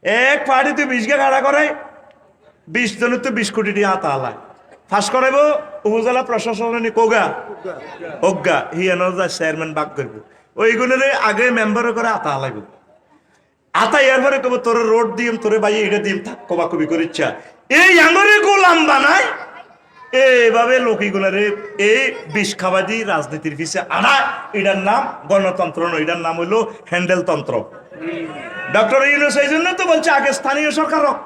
এক পার্টি তুই 20 গা খাড়া করে 20 জনের তো 20 কোটি টাকা হাত আলায় ফাঁস করাইব উপজেলা প্রশাসন কোগা অজ্ঞা হিয়ানোর চেয়ারম্যান বাক করবো ওইগুলোর আগে মেম্বার করে আতা হালাইব আতা এর পরে কব তোর রোড দিম তোরে ভাই এটা দিম থাক কবাকবি করে ইচ্ছা এই আঙরে গোলাম বানায় এইভাবে লোকগুলারে এই বিষ খাবাদি রাজনীতির পিছে আনা এটার নাম গণতন্ত্র নয় এটার নাম হইলো হ্যান্ডেলতন্ত্র ডক্টর ইউনূস এই জন্য তো বলছে আগে স্থানীয় সরকার হোক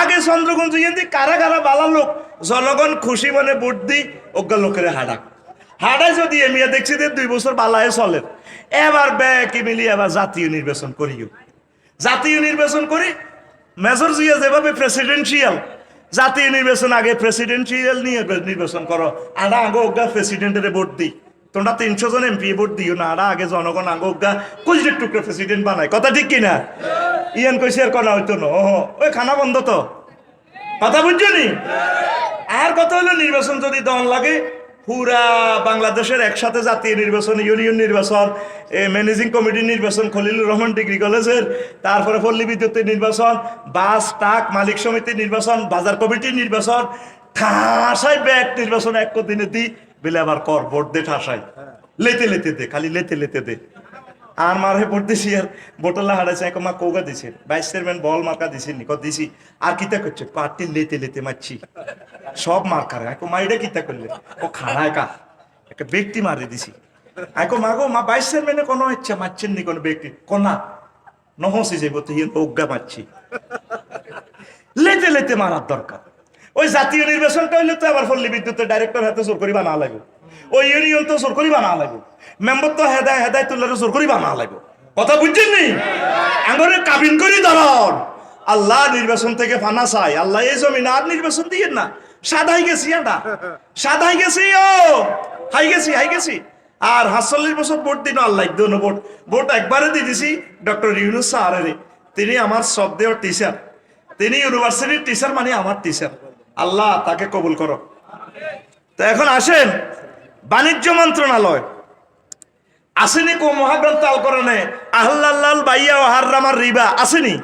আগে চন্দ্রগঞ্জ কারা কারা বালা লোক জনগণ খুশি মনে ভোট দি অজ্ঞা লোকের হাডাক হাডায় যদি এমিয়া দেখছি যে 2 বছর বালায় চলে এবার ব্যাকি মিলি এবার জাতীয় নির্বাচন করিও জাতীয় নির্বাচন করি মেজর জিয়া যেভাবে প্রেসিডেন্সিয়াল জাতীয় নির্বাচন আগে প্রেসিডেন্সিয়াল নিয়ে নির্বাচন করো আড়া আগে অজ্ঞা প্রেসিডেন্টের ভোট দিই তোমরা 300 জন এমপি ভোট দিও না আড়া আগে জনগণ আগে অজ্ঞা কুলজের টুকরো প্রেসিডেন্ট বানায় কথা ঠিক কিনা ইয়ান কইছে আর কনা হইতো না ওই খানা বন্ধ তো কথা বুঝছো নি আর কথা হলো নির্বাচন যদি দন লাগে পুরা বাংলাদেশের একসাথে জাতীয় নির্বাচন ইউনিয়ন নির্বাচন ম্যানেজিং কমিটির নির্বাচন খলিলুর রহমান ডিগ্রি কলেজের তারপরে পল্লী বিদ্যুতের নির্বাচন বাস ট্রাক মালিক সমিতির নির্বাচন বাজার কমিটির নির্বাচন ঠাসাই ব্যাগ নির্বাচন এক দিনে দি বেলে আবার কর ভোট দে ঠাসাই লেতে লেতে দে খালি লেতে লেতে দে আর মারে ভোট দিছি আর বোতলা হারাইছে এক মা কোগা দিছে ভাইস চেয়ারম্যান বল মার্কা দিছি নিকট দিছি আর কিতা করছে পার্টি লেতে লেতে মারছি সব মার্কার এক মা এটা কিতা করলে ও খাড়ায় কা একটা ব্যক্তি মারে দিছি এক মাগো মা ভাইস চেয়ারম্যানে কোনো ইচ্ছা মারছেন নি কোনো ব্যক্তি কোনা নহসি যাইব তো হিয়ান অজ্ঞা মারছি লেতে লেতে মারার দরকার ওই জাতীয় নির্বাচনটা হইলে তো আবার পল্লী বিদ্যুতের ডাইরেক্টর হাতে জোর করি বানা লাগবে ওই ইউনিয়ন তো জোর করি বানা লাগবে মেম্বার তো হেদায় তুল্লার জোর করি বানা লাগবে কথা বুঝছেন নি আঙরে কাবিন করি ধরন আল্লাহ নির্বাচন থেকে ফানা চাই আল্লাহ এই জমিন আর নির্বাচন দিয়ে না সাদাই গেছি আডা সাদাই গেছি ও হাই গেছি আর 47 বছর ভোট দিন আল্লাহ দিন ভোট একবারে দিয়ে দিছি ডক্টর ইউনূস স্যারের তিনি আমার শ্রদ্ধেয় টিচার তিনি ইউনিভার্সিটির টিচার মানে আমার টিচার আল্লাহ তাকে কবুল করো তো এখন আসেন বাণিজ্য মন্ত্রণালয় আসেনি কো মহাগ্রন্থ আল কোরআনে আহলাল বাইয়া ও হারামার রিবা আসেনি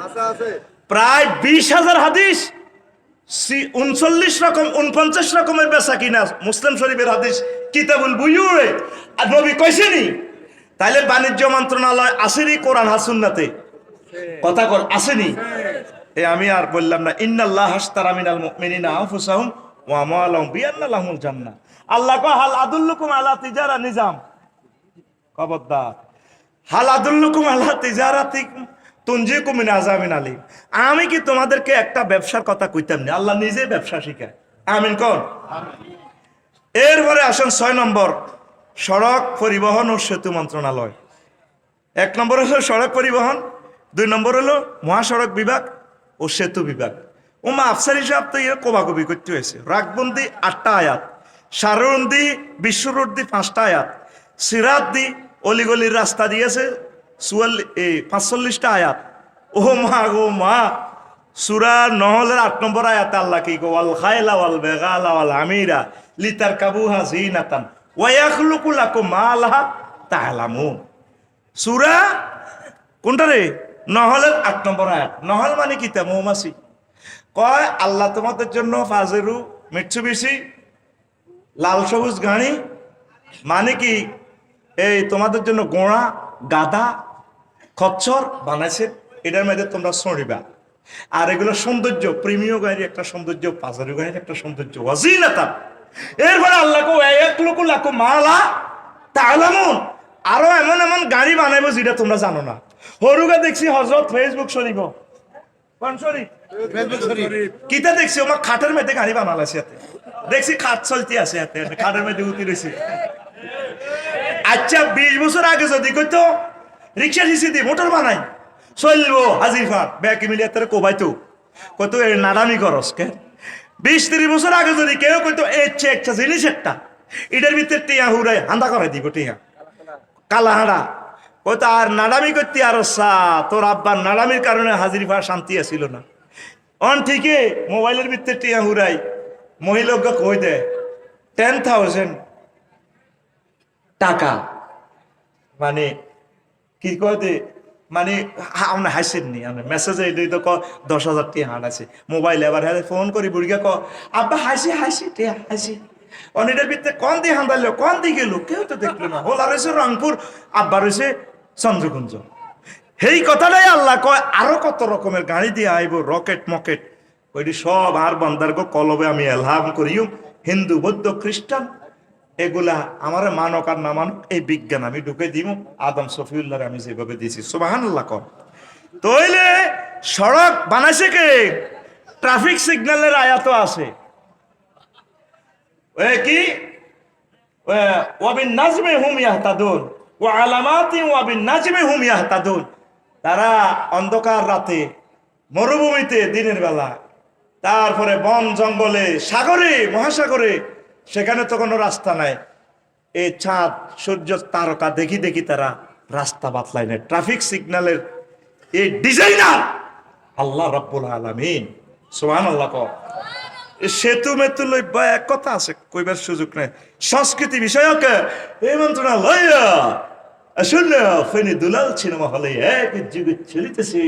প্রায় 20,000 হাদিস 39 রকম 49 রকমের বেচা কিনা মুসলিম শরীফের হাদিস কিতাবুল বুয়ুয়ে আর নবী কইছেনি তাইলে বাণিজ্য মন্ত্রণালয় আসেনি কোরআন হাসুন্নাতে কথা কর আসেনি আমি আর বললাম না ইন্নাল্লাহ হাসতারা মিনাল মুমিনিনা আনফুসাহুম ওয়া আমওয়ালাহুম বিআন্না লাহুমুল জান্নাহ আল্লাহ কো হাল আদুল্লুকুম আলা তিজারা নিজাম খবরদার হাল আদুল্লুকুম আলা তিজারাতিকুম তুনজিকুম মিন আযাবিন আলীম আমি কি তোমাদেরকে একটা ব্যবসার কথা কইতাম না আল্লাহ নিজে ব্যবসা শিখায় আমিন কোন আমিন এরপরে আসেন 6 নম্বর সড়ক পরিবহন ও সেতু মন্ত্রণালয় 1 নম্বর হলো সড়ক পরিবহন 2 নম্বর হলো মহাসড়ক বিভাগ ও সেতু বিভাগ ওমা আফসার হিসাব তো এর কোবাকবি করতে হয়েছে রাগবন্দি 8টা আয়াত সারুন্দি বিশ্বরুদ্দি 5টা আয়াত সিরাতদি অলিগলির রাস্তা দিয়েছে 45টা আয়াত ও মা সূরা নহলের 8 নম্বর আয়াতে আল্লাহ কি কো ওয়াল খায়লা ওয়াল বিগালা ওয়াল আমিরা লিতারকাবুহা জিনাতান ওয়া ইয়াখলুকু লাকুম মা লা তা'লামুন সূরা কোনটা রে নহলের 8 নম্বর আয়াত নহল মানে কি তা মৌমাছি কয় আল্লাহ তোমাদের জন্য ফাজেরু মিৎসুবিশি লাল সবুজ গাড়ি মানে কি এই তোমাদের জন্য ঘোড়া গাধা খচ্চর বানাইছে এটার মধ্যে তোমরা চড়িবা আর এগুলো সৌন্দর্য প্রেমীয় গাড়ির একটা সৌন্দর্য পাজারু গাড়ির একটা সৌন্দর্য ওয়াজিনাতা এরপরে আল্লাহ কো ইয়াকলুকু লাকুম মা লা তা'লামুন আরো এমন এমন গাড়ি বানাইবো যেটা তোমরা জানো না হরুগা দেখছি হযরত ফেসবুক শরীফ কোন শরীফ ফেসবুক শরীফ কিতা দেখছি ওমা খাটের মধ্যে গাড়ি বানালাছে এতে দেখছি খাট চলতি আছে এতে খাটের মধ্যে উঠি রইছে আচ্ছা 20 বছর আগে যদি কইতো রিকশা সিসি দি মোটর বানাই চলবো হাজিফা ব্যাকি মিলিয়াতে কোবাইতো কত এর নাদামি করস কে 20-30 বছর আগে যদি কেউ কইতো এচ্ছে একটা জিনিস একটা এটার ভিতরে টিয়া হুরাই হান্দা করে দিব টিয়া কালা হাঁড়া কইতো আর নাদামি করতে আর তোর আব্বার নাদামির কারণে হাজিফা শান্তি আসিল না অন ঠিকই মোবাইলের ভিতরে টিয়া হুরাই মহিলাকে কই দে 10,000 টাকা মানে কি কয় দে মানে আমরা হাসেননি আমরা মেসেজে এই তো 10,000 টিয়া হারাইছে মোবাইলে এবার ফোন করি বুড়িকে আব্বা হাসি টিয়া হাসি অনেকের ভিতরে কন দিয়ে হান্দাইলো কন দিয়ে গেল কেউ তো দেখলো না হোলা রয়েছে রংপুর আব্বা রয়েছে চন্দ্রকুঞ্জ এই কথাটাই আল্লাহ কয় আরো কত রকমের গাড়ি দিয়ে আইব রকেট মকেট ওইটি সব আর বান্দার কলবে আমি এলহাম করিও হিন্দু বৌদ্ধ খ্রিস্টান এগুলা আমার মানক আর না মানক এই বিজ্ঞান আমি ঢুকে দিব আদম শফিউল্লাহ আমি যেভাবে দিয়েছি সুবহানাল্লাহ কর তইলে সড়ক বানাইছে কে ট্রাফিক সিগন্যালের আয়াত আছে ওই কি ওয়াবিন নাজমে হুম ইয়াহতাদুন ওয়া আলামাতি ওয়াবিন নাজমে হুম ইয়াহতাদুন তারা অন্ধকার রাতে মরুভূমিতে দিনের বেলা তারপরে বন জঙ্গলে সাগরে মহাসাগরে সেখানে তো কোনো রাস্তা নাই এই চাঁদ সূর্য তারকা দেখি দেখি তারা রাস্তা বাতলায় না ট্রাফিক সিগন্যালের এই ডিজাইনার আল্লাহ রাব্বুল আলামিন সুবহানাল্লাহ কও সেতু মেতু লই এক কথা আছে কইবার সুযোগ নাই সংস্কৃতি বিষয়ক এই মন্ত্রণালয় আসলে ফেনী দুলাল সিনেমা হলে এক যুগে চলিতেছে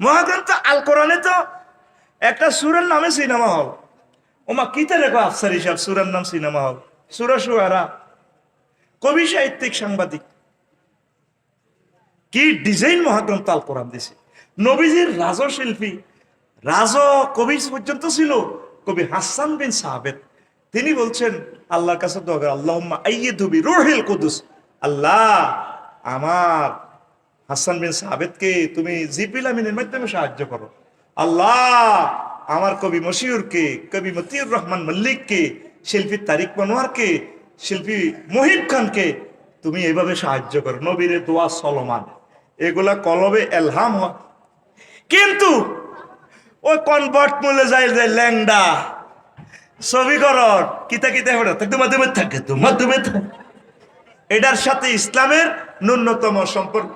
মহাগ্রন্থ আল কোরআনে তো একটা সূরার নামে সিনেমা হল ওমা কিতে রেখো আফসার হিসাব সূরার নাম সিনেমা হল সূরা শুআরা কবি সাহিত্যিক সাংবাদিক কি ডিজাইন মহাগ্রন্থ আল কোরআন দিছে নবীজির রাজশিল্পী রাজ কবি পর্যন্ত ছিল কবি হাসান বিন সাহাবেদ তিনি বলছেন আল্লাহর কাছে দোয়া করে আল্লাহুম্মা আইয়িদহু বিরূহিল কুদুস আল্লাহ আমার হাসান বিন সাহাবেদকে তুমি জিবরিল আমিনের মাধ্যমে সাহায্য করো আল্লাহ আমার কবি মশিউরকে কবি মতিউর রহমান মল্লিককে শিল্পী তারিক মনোয়ারকে শিল্পী মহিব খানকে তুমি এইভাবে সাহায্য করো নবীর দোয়া চলমান এগুলা কলবে এলহাম হয় কিন্তু ওই কনভার্ট মূলে যায় যে ল্যাংডা ছবি করর কিতা থাকে মাধ্যমে এটার সাথে ইসলামের ন্যূনতম সম্পর্ক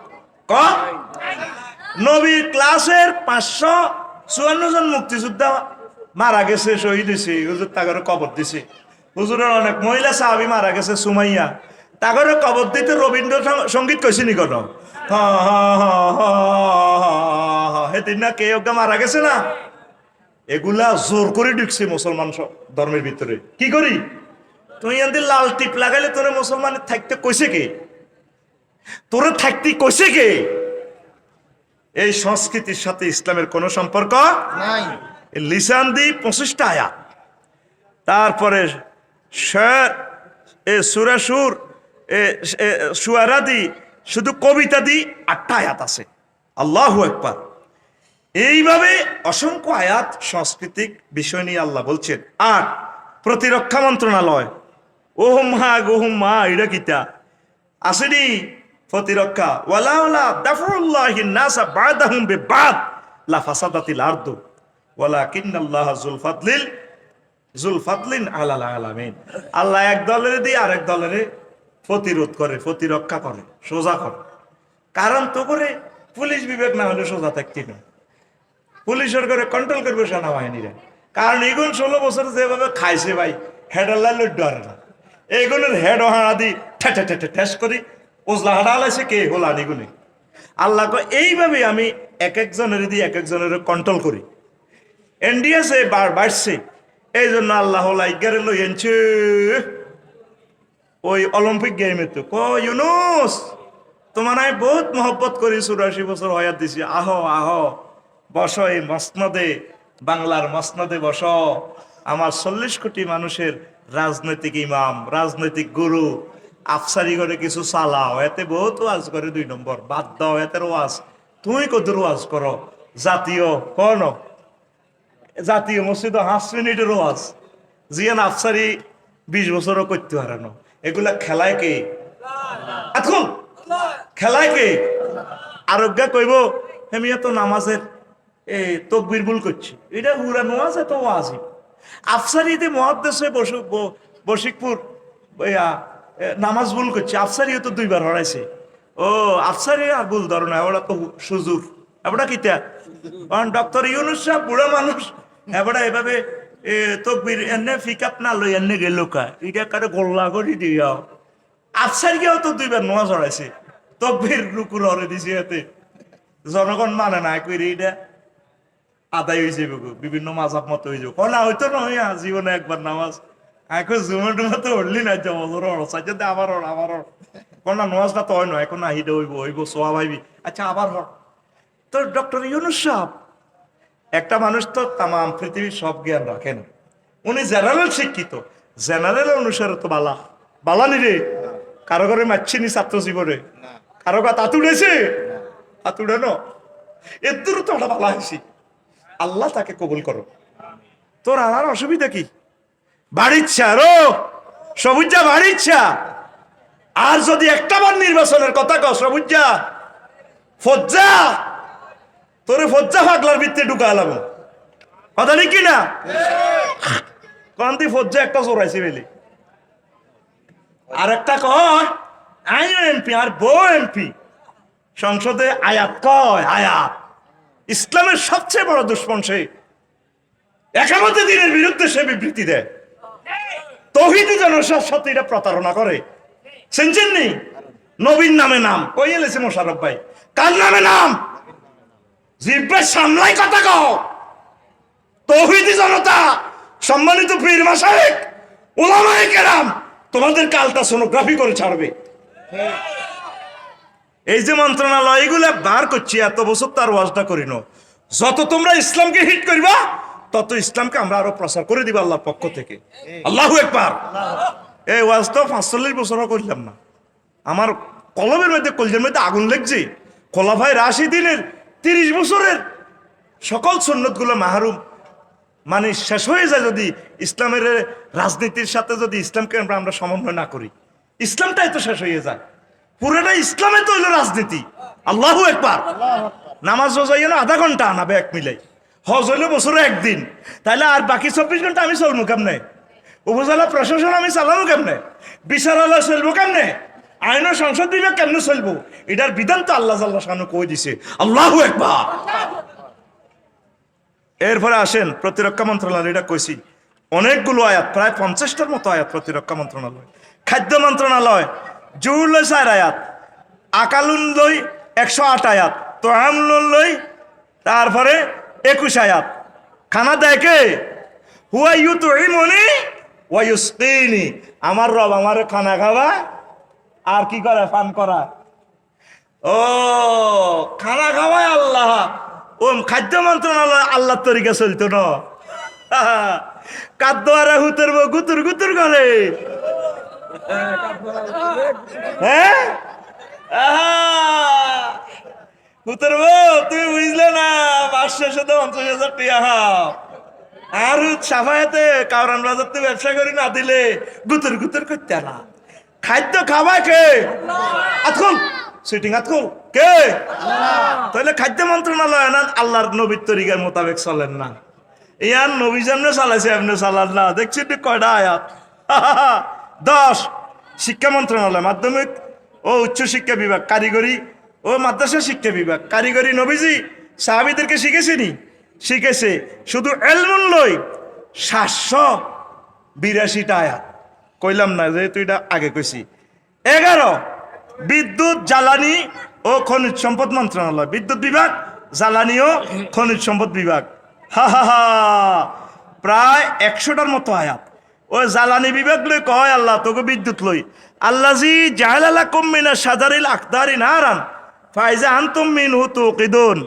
নবীর ক্লাসের 554 জন মুক্তিযোদ্ধা মারা গেছে শহীদ হয়েছে হুজুর তাগরে কবর দিছে হুজুরের অনেক মহিলা সাহাবী মারা গেছে সুমাইয়া তাগরে কবর দিতে রবীন্দ্র সঙ্গীত কইছে নি কোন হেদিন না কে মারা গেছে না এগুলা জোর করে ঢুকছে মুসলমান ধর্মের ভিতরে কি করি তুই এদের লাল টিপ লাগাইলে তোরে মুসলমানের থাকতে কইছে কে তোরে থাকতে কইছে কে এই সংস্কৃতির সাথে ইসলামের কোনো সম্পর্ক নাই লিসান দি 25টা আয়াত তারপরে সূরা সুর শুআরা দি শুধু কবিতা দি 8টা আয়াত আছে আল্লাহু আকবার এইভাবে অসংখ্য আয়াত সাংস্কৃতিক বিষয় নিয়ে আল্লাহ বলছেন আর প্রতিরক্ষা মন্ত্রণালয় ওহুম মা এটা কিতা আসেনি প্রতিরক্ষা ওয়ালা দাফুল্লাহিন নাস বাদাহুম বিবাদ লা ফাসাদাতিল আরদু ওয়ালাকিন্নাল্লাহা যুল ফাদলিন আলাল আলামিন আল্লাহ এক দলের দিয়ে আরেক দলের প্রতিরোধ করে প্রতিরক্ষা করে সোজা করে কারণ তো করে পুলিশ বিভাগ না হলে সোজা থাকতে না পুলিশের করে কন্ট্রোল করবে সেনাবাহিনীরা কারণ এগুন 16 বছর যেভাবে খাইছে ভাই হেডাল্লা লড্ডু আর না এগুনের হেড হাড়া দি ঠেস করি ওজলা হাড়া লাইছে কে হোলা নিগুনে আল্লাহ এইভাবে আমি এক একজনের দিয়ে এক একজনের কন্ট্রোল করি এনডিএসে বাড়ছে এই জন্য আল্লাহ লাইগারে লই আনছে ওই অলিম্পিক গেমে তো ইউনুস তোমার আমি বহুত মহব্বত করি 84 বছর হয়াত দিছি আহ বসো এই মসনদে বাংলার মসনদে বসো আমার 40 কোটি মানুষের রাজনৈতিক ইমাম রাজনৈতিক গুরু আফসারি করে কিছু চালাও এতে বহুত ওয়াজ করে 2 নম্বর বাদ দাও এতে ওয়াজ তুমি কত ওয়াজ করো জাতীয় মসজিদ 5 মিনিটের ওয়াজ জিয়ান আফসারি 20 বছরও করতে পারে না এগুলা খেলায় কে এখন খেলায় কে আরোগ্যা কইব হেমিয়া তো নামাজের তকবির ভুল করছি এটা হুরা নামাজ এত ওয়াজিব আফসারিতে মহাদ্দেশে বশিকপুর নামাজ ভুল করছে আফসারিও তো 2 বার হরাইছে ও আফসারি আর ভুল ধরো না ওরা তো সুজুর এবারটা কিতা কারণ ডক্টর ইউনুস সাহেব বুড়া মানুষ এবারটা এভাবে তকবির এনে ফিকাপ না লই এনে গেল কা এটা কারে গোল্লা করে দিয়া আফসারিকেও তো 2 বার নামাজ হরাইছে তকবীর রুকুর হরে দিছি এতে জনগণ মানে না কইরে এটা আদায় হয়ে যাবে বিভিন্ন মাজাব মতো হয়ে যাবে না হয়তো নয় জীবনে একবার নামাজ এখন জুমে টুমে তো উঠলি না সাইতে আবার কোন না নামাজটা তো হয় না এখন না হিডে হইব সোয়া ভাইবি আচ্ছা আবার তো ডক্টর ইউনুস সাহেব একটা মানুষ তো তাম পৃথিবীর সব জ্ঞান রাখেন উনি জেনারেল শিক্ষিত জেনারেল অনুসারে তো বালা নি রে কারো ঘরে মারছিনি ছাত্র জীবনে কারো গা তাতুড়েছে তাতুড়ানো এর দূর তো ওটা বালা হয়েছি আল্লাহ তাকে কবুল করো তোর আর অসুবিধা কি বাড়িচ্ছা আরো সবুজা বাড়িচ্ছা আর যদি একটা বার নির্বাচনের কথা কও সবুজা ফজ্জা তোরে ফজ্জা ফাগলার ভিত্তি ঢুকালাম কথা নেই কি না কান্তি ফজ্জা একটা জোরাইছে বেলি আর একটা কয় আইও এমপি আর বউ এমপি সংসদে আয়াত কয় আয়াত ইসলামের সবচেয়ে বড় দুশ্মন সে একামতে দিনের বিরুদ্ধে সে বিবৃতি দেয় তৌহিদি জনসার সাথে এটা প্রতারণা করে শুনছেন নি নবীন নামে নাম কই এলেছে মোশাররফ ভাই কার নামে নাম জিব্বে সামলাই কথা কও তৌহিদি জনতা সম্মানিত পীর মাশায়েখ উলামায়ে কেরাম তোমাদের কালটা সোনোগ্রাফি করে ছাড়বে এই যে মন্ত্রণালয় এগুলা বার করছি এত বছর তার ওয়াজটা করিন যত তোমরা ইসলামকে হিট করবা তত ইসলামকে আমরা আরো প্রচার করে দিব আল্লাহর পক্ষ থেকে আল্লাহু আকবার এই ওয়াজ তো 45 বছরও করলাম না আমার কলমের মধ্যে কলজের মধ্যে আগুন লাগছে খোলাফায়ে রাশিদিনের 30 বছরের সকল সুন্নত গুলো মাহরুম মানে শেষ হয়ে যায় যদি ইসলামের রাজনীতির সাথে যদি ইসলামকে আমরা সমন্বয় না করি ইসলামটাই তো শেষ হয়ে যায় পুরোটা ইসলামে তো হইলো রাজনীতি আল্লাহু আকবার নামাজ রোজা আধা ঘন্টা আনাবে এক মিলাই হজ হইলো বছরে একদিন তাহলে আর বাকি 24 ঘন্টা আমি চলবো কেমনে উপজেলা প্রশাসন আমি চালাবো কেমনে বিচারালয় চলবো কেমনে আইন সংসদ বিভাগ কেমনে চলবো এটার বিধান তো আল্লাহ সামনে কই দিছে আল্লাহু আকবার এরপরে আসেন প্রতিরক্ষা মন্ত্রণালয় এটা কইছি অনেকগুলো আয়াত প্রায় 50টার মতো আয়াত প্রতিরক্ষা মন্ত্রণালয় খাদ্য মন্ত্রণালয় জুর লই 4 আয়াত আকালুন লই 108 আয়াত তোয়ামলুন লই তারপরে 21 আয়াত খানা দেয় কে হুয়া ইউতুইমুনি ওয়া ইউসকিনি আমার রব আমারে খানা খাওয়া আর কি করে পান করা ও খানা খাওয়ায় আল্লাহ ও খাদ্য মন্ত্রণালয় আল্লাহর তরিকা চলতো না কাদ্দ আর হুতের গুতুর গুতুর করে হ্যাঁ হুতের তুমি বুঝলে না 550,000 টাকা আর সাফায়াতে কারণ বাজার তো ব্যবসা করি না দিলে গুতুর গুতুর করতে না খাদ্য খাওয়া কে আতকুল সুইটিং আতকুল কে তাহলে খাদ্য মন্ত্রণালয় না আল্লাহর নবীর তরিকার মোতাবেক চলেন না ইয়ার নবী যেমনে চালাইছে এমনি চালান না দেখছি কয়টা আয়াত 10 শিক্ষা মন্ত্রণালয় মাধ্যমিক ও উচ্চ শিক্ষা বিভাগ কারিগরি ও মাদ্রাসা শিক্ষা বিভাগ কারিগরি নবীজি সাহাবীদেরকে শিখেছেনি শিখেছে শুধু এলমুন লই 782টা আয়াত কইলাম না যেহেতু এটা আগে কইছি 11 বিদ্যুৎ জ্বালানি ও খনিজ সম্পদ মন্ত্রণালয় বিদ্যুৎ বিভাগ জ্বালানি ও খনিজ সম্পদ বিভাগ প্রায় 100টার মতো আয়াত ও জ্বালানি বিভাগ লই কয় আল্লাহ তোকে বিদ্যুৎ লই আল্লাজি জালালাকুম মিনাশ শাজারিল আকদারি নারান ফাইজা আনতুম মিনহু তুকিদুন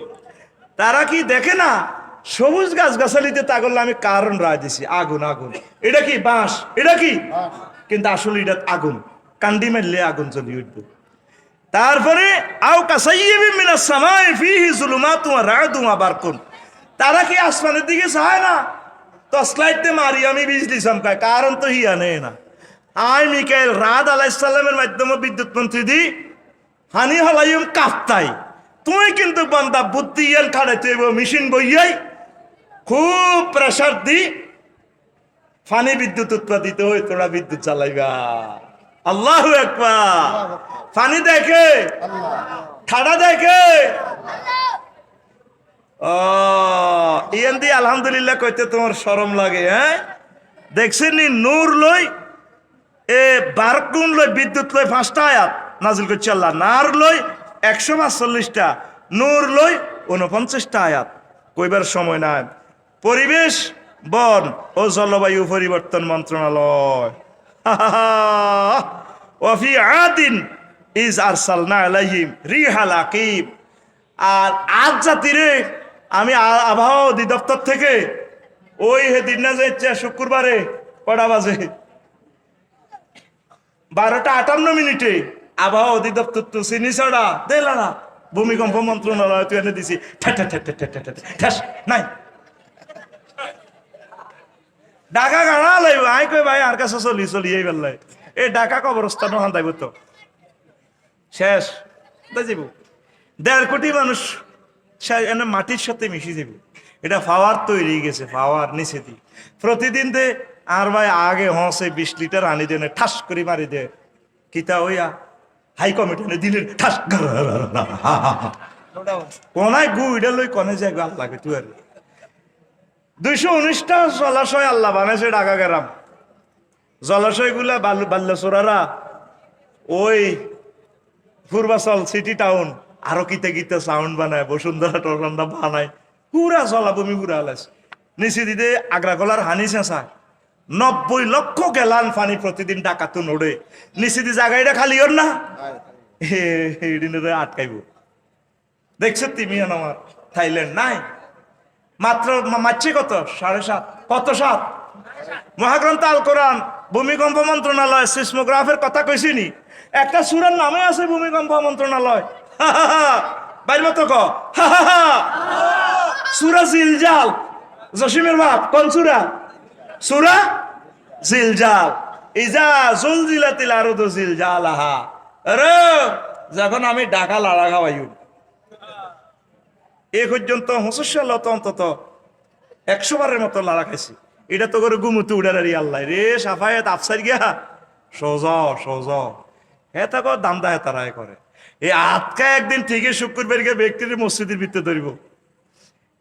তারা কি দেখে না সবুজ গাছ গাছালিতে তাগলে আমি কারণ রায় দিছি আগুন আগুন এটা কি বাঁশ এটা কি কিন্তু আসলে এটা আগুন কান্দি মারলে আগুন জ্বলি উঠবে তারপরে আও কাসাইয়্যিবিন মিনাস সামাই ফিহি যুলুমাতুন ওয়া রা'দুন ওয়া বারকুন তারা কি আসমানের দিকে চায় না টর্চলাইটে মারি আমি বিজলি চমকায় কারণ তো হিয়া নেই না আই মিকাইল রাত আলাইহিস সালামের মাধ্যমে বিদ্যুৎ মন্ত্রী দি হানি হলাইম কাফতাই তুই কিন্তু বান্দা বুদ্ধি ইয়ান খাড়াইতে মেশিন বইয়াই খুব প্রেসার দি ফানি বিদ্যুৎ উৎপাদিত হই তোরা বিদ্যুৎ চালাইবা আল্লাহু আকবার ফানি দেখে ঠাড়া দেখে ও ইয়ান দি আলহামদুলিল্লাহ কইতে তোমার শরম লাগে হ্যাঁ দেখছেন নি নূর লই এ বারকুন লই বিদ্যুৎ লই 5টা আয়াত নাজিল করছে আল্লাহ, নার লই 145টা, নূর লই 49টা আয়াত। কইবার সময় নাই। পরিবেশ, বন ও জলবায়ু পরিবর্তন মন্ত্রণালয়। ওয়াফি আদিন ইজ আরসালনা আলাইহিম রিহাল আকিব। আর আজ জাতিরে আমি আবহাওয়া অধিদপ্তর থেকে ওই হেদিন না যাচ্ছে শুক্রবারে কটা বাজে 12:58 আবহাওয়া অধিদপ্তর তো চিনি ছড়া দেলা ভূমিকম্প মন্ত্রণালয় তুই এনে দিছি ঠাস নাই ঢাকা গাড়া লাইব। আই কই ভাই আর কাছে চলি এই বেলায় এই ঢাকা কবরস্থান ওখান যাইব তো শেষ যাব। 1.5 কোটি মানুষ এনে মাটির সাথে মিশে যাবে। এটা পাওয়ার তৈরি গেছে, পাওয়ার নিচে দি প্রতিদিন দে। আর ভাই আগে হসে 20 লিটার আনি দেন ঠাস করে মারি দে কিতা হইয়া হাই কমিটি দিলেন ঠাস কোনায় গু ইডা লই কনে যায় গাল লাগে তুই। আর 219টা জলাশয় আল্লাহ বানাইছে ঢাকা গেরাম। জলাশয় গুলা বাল্যচোরারা ওই পূর্বাচল সিটি টাউন আরো কিতে কিতে সাউন্ড বানায়, বসুন্ধরা টরন্ডা বানায়, পুরা জলাভূমি পুরা আলাইছে। নিচে দিতে আগ্রা গলার হানি চেঁচা 90 লক্ষ গ্যালান পানি প্রতিদিন ডাকাতুন ওড়ে। নিচে দি জায়গাটা খালি ওর না আটকাইব। দেখছো তুমি আমার থাইল্যান্ড নাই মাত্র মারছে কত 7.5 কত 7 মহাগ্রন্থ আল কোরআন ভূমিকম্প মন্ত্রণালয় সিসমোগ্রাফের কথা কইছি নি? একটা সূরার নামে আছে ভূমিকম্প মন্ত্রণালয়। বাইর মতো ক সূরা জিলজাল। জসিমের বাপ কোন সূরা? সূরা জিলজাল। ইজা জুলজিলাতিল আরদু জিলজালাহা। আরে যখন আমি ঢাকা লাড়া খাওয়াইউ এ পর্যন্ত 65 লত অন্তত 100 বারের মতো লাড়া খাইছি। এটা তো করে গুমুতে উড়ারি আল্লাহ রে সাফায়াত আফসার গিয়া সজ হেতা কর দামদা হেতারায় করে। এই আটকা একদিন ঠিকই শুক্রবার গিয়ে ব্যক্তির মসজিদের ভিতরে ধরিব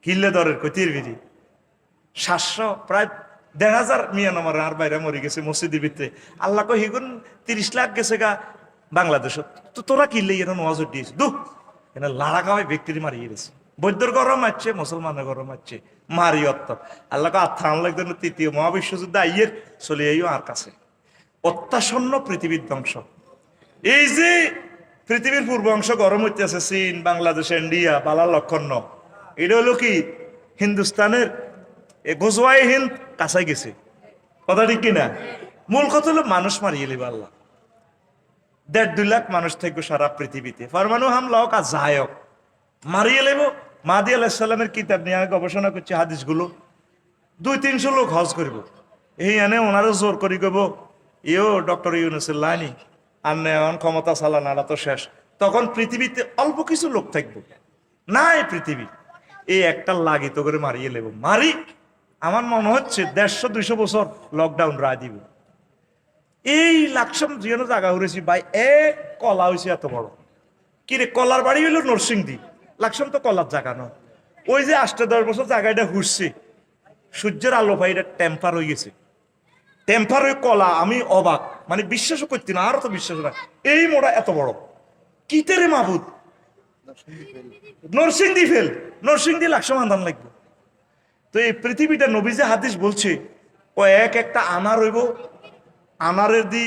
কিল্লে দরের কতির বিধি 700 প্রায় 1,500 মিয়ানমার আর বাইরে মরে গেছে মসজিদের ভিতরে। আল্লাহ কো হিগুন 30 লাখ গেছে গা বাংলাদেশ। তো তোরা কিনলে এরা নওয়াজ দিয়েছে দু এরা লাড়া খাওয়াই ব্যক্তির মারিয়ে গেছে। বৈদ্যর গরম আছে, মুসলমানের গরম আছে, মারি অত্ত আল্লাহ আত্মা আনলার জন্য 3য় মহাবিশ্বযুদ্ধ আইয়ের চলে আইও আর কাছে। অত্যাসন্ন পৃথিবীর ধ্বংস। এই যে পৃথিবীর পূর্ব অংশ গরম হইতেছে চীন, বাংলাদেশ, ইন্ডিয়া, বালার লক্ষণ ন। এটা হলো কি হিন্দুস্তানের গোজওয়াই হিন্দ কাছাই গেছে। কথা ঠিক কিনা? মূল কথা হলো মানুষ মারিয়ে লিবা আল্লাহ। 1.5-2 লাখ মানুষ থাকবে সারা পৃথিবীতে। পরমাণু হামলা হোক আর যাই হোক মারিয়ে লেব। মাহদী আলাইহিস সালামের কিতাব নিয়ে গবেষণা করছে হাদিসগুলো। 200-300 লোক হজ করব। এই এনে ওনারও জোর করি করবো ইও ডক্টর ইউনূসের লাইনি আর এখন ক্ষমতা চালানারা তো শেষ। তখন পৃথিবীতে অল্প কিছু লোক থাকবো নাই পৃথিবী। এই একটা লাগি তো করে মারিয়ে লেব। মারি আমার মনে হচ্ছে 150-200 বছর লকডাউন রায় দিব। এই লাকসাম যেন জায়গা উড়েছি ভাই, এক কলা হয়েছে এত বড়। কিরে কলার বাড়ি হইল নরসিংদী, লাকসাম তো কলার জায়গা নয়। ওই যে 8-10 বছর জায়গাটা ঘুরছে, সূর্যের আলো ভাই এটা টেম্পার হয়ে গেছে। টেম্পার হয়ে কলা আমি অবাক, মানে বিশ্বাসও করছি না। আরো তো বিশ্বাস না এই মোড়া এত বড় কিতেরে মাহবুদ। নরসিংদী ফেল, নরসিংদী লাকসাম আন্দান লাগবে। তো এই পৃথিবীটা নবী যে হাদিস বলছে ও একটা আনার হইব, আনারের দি